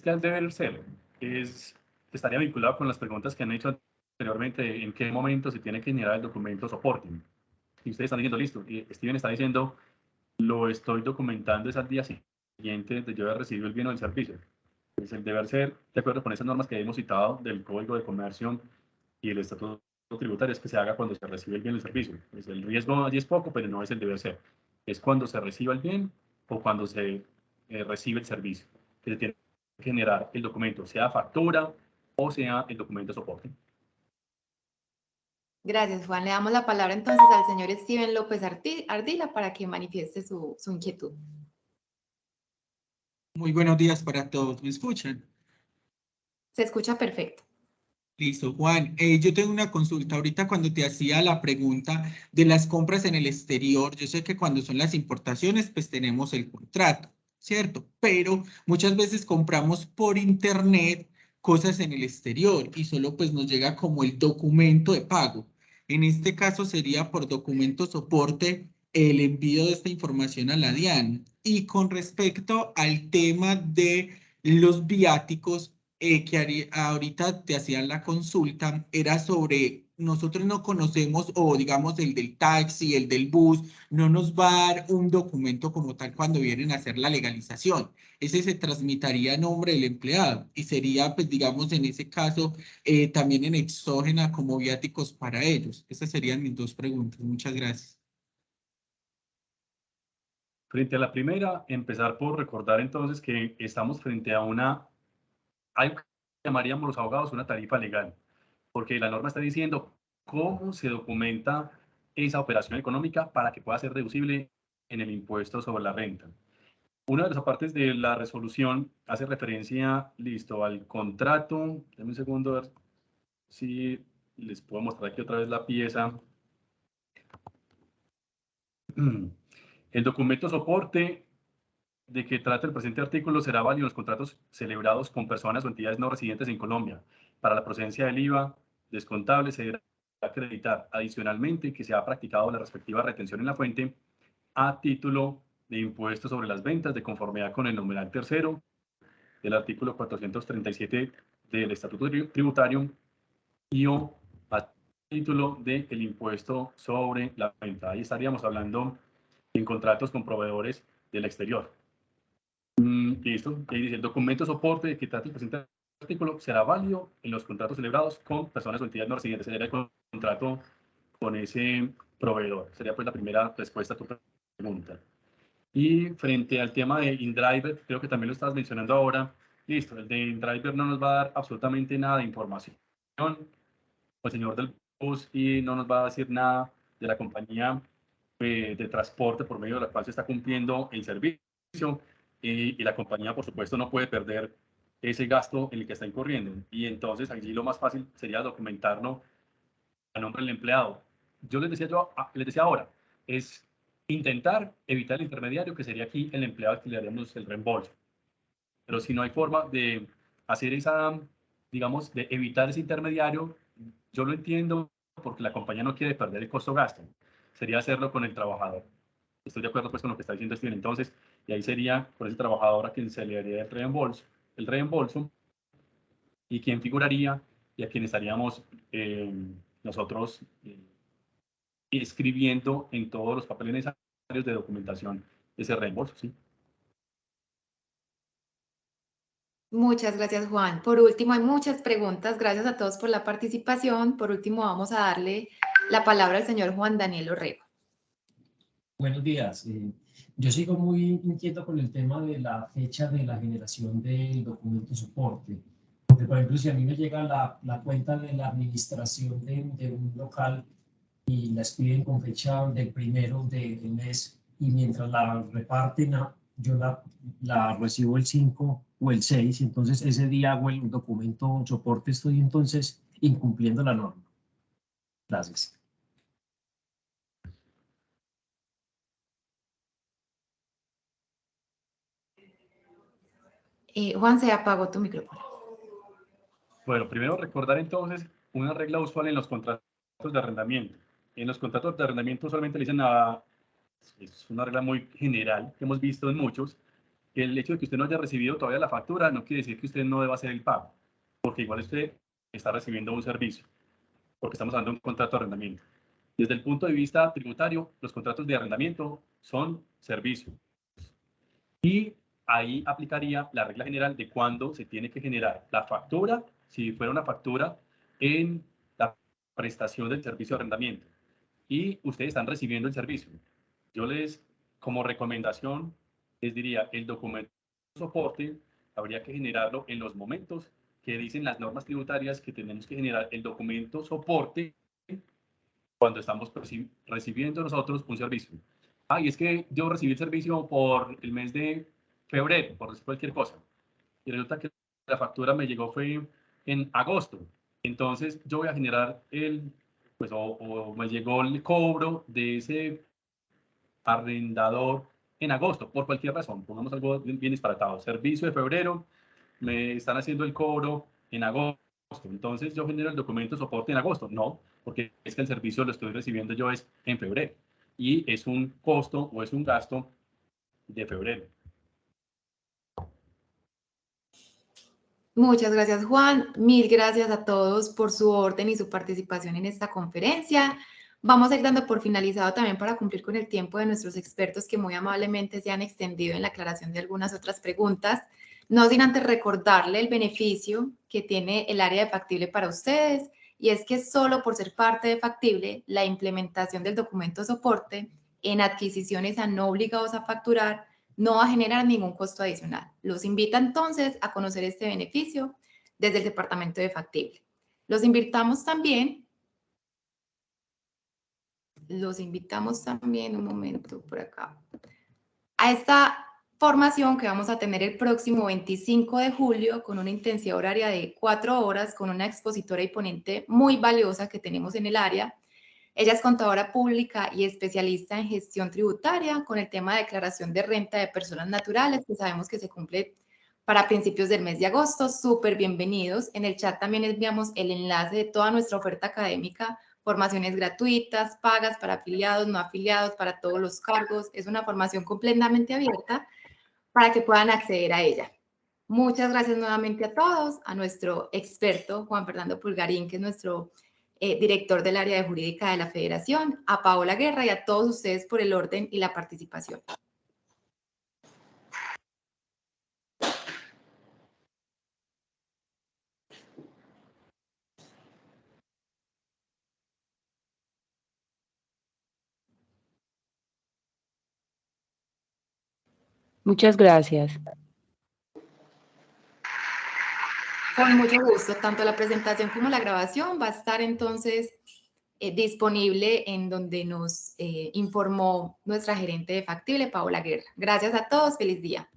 Al deber ser, estaría vinculado con las preguntas que han hecho anteriormente, en qué momento se tiene que generar el documento soporte. Y ustedes están diciendo, listo, y Steven está diciendo, lo estoy documentando es al día siguiente de yo haber recibido el bien o el servicio. Pues el deber ser, de acuerdo con esas normas que hemos citado del Código de Comercio y el Estatuto Tributario, es que se haga cuando se recibe el bien o el servicio. Pues el riesgo allí es poco, pero no es el deber ser. Es cuando se reciba el bien o cuando se recibe el servicio, que se tiene que generar el documento, sea factura o sea el documento de soporte. Gracias, Juan. Le damos la palabra entonces al señor Steven López Ardila para que manifieste su inquietud. Muy buenos días para todos. ¿Me escuchan? Se escucha perfecto. Listo, Juan. Yo tengo una consulta. Ahorita cuando te hacía la pregunta de las compras en el exterior, yo sé que cuando son las importaciones, pues tenemos el contrato, ¿cierto? Pero muchas veces compramos por internet cosas en el exterior y solo pues nos llega como el documento de pago. En este caso sería por documento soporte el envío de esta información a la DIAN. Y con respecto al tema de los viáticos, que ahorita te hacían la consulta, era sobre, nosotros no conocemos, o digamos el del taxi, el del bus, no nos va a dar un documento como tal cuando vienen a hacer la legalización. Ese se transmitiría a nombre del empleado y sería, pues digamos, en ese caso, también en exógena como viáticos para ellos. Esas serían mis dos preguntas. Muchas gracias. Frente a la primera, empezar por recordar entonces que estamos frente a algo que llamaríamos los abogados una tarifa legal, porque la norma está diciendo cómo se documenta esa operación económica para que pueda ser deducible en el impuesto sobre la renta. Una de las partes de la resolución hace referencia, listo, al contrato. Denme un segundo a ver si les puedo mostrar aquí otra vez la pieza. El documento soporte de que trata el presente artículo será válido en los contratos celebrados con personas o entidades no residentes en Colombia. Para la procedencia del IVA descontable se deberá acreditar adicionalmente que se ha practicado la respectiva retención en la fuente a título de impuesto sobre las ventas de conformidad con el numeral tercero del artículo 437 del Estatuto Tributario y o a título del impuesto sobre la venta. Ahí estaríamos hablando en contratos con proveedores del exterior. Listo. Ahí dice, el documento soporte de que trata el presente artículo será válido en los contratos celebrados con personas o entidades no residentes. Sería el contrato con ese proveedor. Sería pues la primera respuesta a tu pregunta. Y frente al tema de InDriver, creo que también lo estabas mencionando ahora. Listo, el de InDriver no nos va a dar absolutamente nada de información. El señor del bus y no nos va a decir nada de la compañía de transporte por medio de la cual se está cumpliendo el servicio. Y la compañía, por supuesto, no puede perder ese gasto en el que está incurriendo. Y entonces allí lo más fácil sería documentarlo a nombre del empleado. Yo les decía ahora, es intentar evitar el intermediario, que sería aquí el empleado al que le daríamos el reembolso. Pero si no hay forma de hacer digamos, de evitar ese intermediario, yo lo entiendo porque la compañía no quiere perder el costo-gasto. sería hacerlo con el trabajador. Estoy de acuerdo pues con lo que está diciendo Steven. Entonces, y ahí sería con ese trabajador a quien se le haría el reembolso, y quién figuraría y a quién estaríamos nosotros escribiendo en todos los papeles necesarios de documentación ese reembolso, ¿sí? Muchas gracias, Juan. Por último, hay muchas preguntas. Gracias a todos por la participación. Por último, vamos a darle la palabra al señor Juan Daniel Orrego. Buenos días. Yo sigo muy inquieto con el tema de la fecha de la generación del documento soporte. Porque, por ejemplo, si a mí me llega la cuenta de la administración de un local y las piden con fecha del 1º del mes, y mientras la reparten, yo la recibo el 5 o el 6, entonces ese día hago el documento soporte, estoy entonces incumpliendo la norma. Gracias. Juan, se apagó tu micrófono. Bueno, primero recordar entonces una regla usual en los contratos de arrendamiento. En los contratos de arrendamiento solamente le dicen es una regla muy general que hemos visto en muchos, que el hecho de que usted no haya recibido todavía la factura no quiere decir que usted no deba hacer el pago, porque igual usted está recibiendo un servicio, porque estamos hablando de un contrato de arrendamiento. Desde el punto de vista tributario, los contratos de arrendamiento son servicios. Y ahí aplicaría la regla general de cuándo se tiene que generar la factura, si fuera una factura en la prestación del servicio de arrendamiento. Y ustedes están recibiendo el servicio. Yo como recomendación, les diría, el documento de soporte habría que generarlo en los momentos que dicen las normas tributarias que tenemos que generar el documento soporte cuando estamos recibiendo nosotros un servicio. Y es que yo recibí el servicio por el mes de febrero, por decir cualquier cosa, y resulta que la factura me llegó fue en agosto. Entonces yo voy a generar o me llegó el cobro de ese arrendador en agosto, por cualquier razón. Pongamos algo bien disparatado. Servicio de febrero, me están haciendo el cobro en agosto. Entonces yo genero el documento de soporte en agosto. No, porque es que el servicio lo estoy recibiendo yo es en febrero. Y es un costo o es un gasto de febrero. Muchas gracias, Juan. Mil gracias a todos por su orden y su participación en esta conferencia. Vamos a ir dando por finalizado también para cumplir con el tiempo de nuestros expertos que muy amablemente se han extendido en la aclaración de algunas otras preguntas. No sin antes recordarle el beneficio que tiene el área de Factible para ustedes, y es que solo por ser parte de Factible, la implementación del documento soporte en adquisiciones a no obligados a facturar no va a generar ningún costo adicional. Los invita entonces a conocer este beneficio desde el departamento de Factible. Los invitamos también, un momento por acá, a esta formación que vamos a tener el próximo 25 de julio con una intensidad horaria de 4 horas con una expositora y ponente muy valiosa que tenemos en el área. Ella es contadora pública y especialista en gestión tributaria con el tema de declaración de renta de personas naturales, que sabemos que se cumple para principios del mes de agosto. Súper bienvenidos. En el chat también enviamos el enlace de toda nuestra oferta académica, formaciones gratuitas, pagas para afiliados, no afiliados, para todos los cargos. Es una formación completamente abierta para que puedan acceder a ella. Muchas gracias nuevamente a todos, a nuestro experto Juan Fernando Pulgarín, que es nuestro director del área de jurídica de la Federación, a Paola Guerra y a todos ustedes por el orden y la participación. Muchas gracias. Con mucho gusto, tanto la presentación como la grabación va a estar entonces disponible en donde nos informó nuestra gerente de Factible, Paola Guerra. Gracias a todos, feliz día.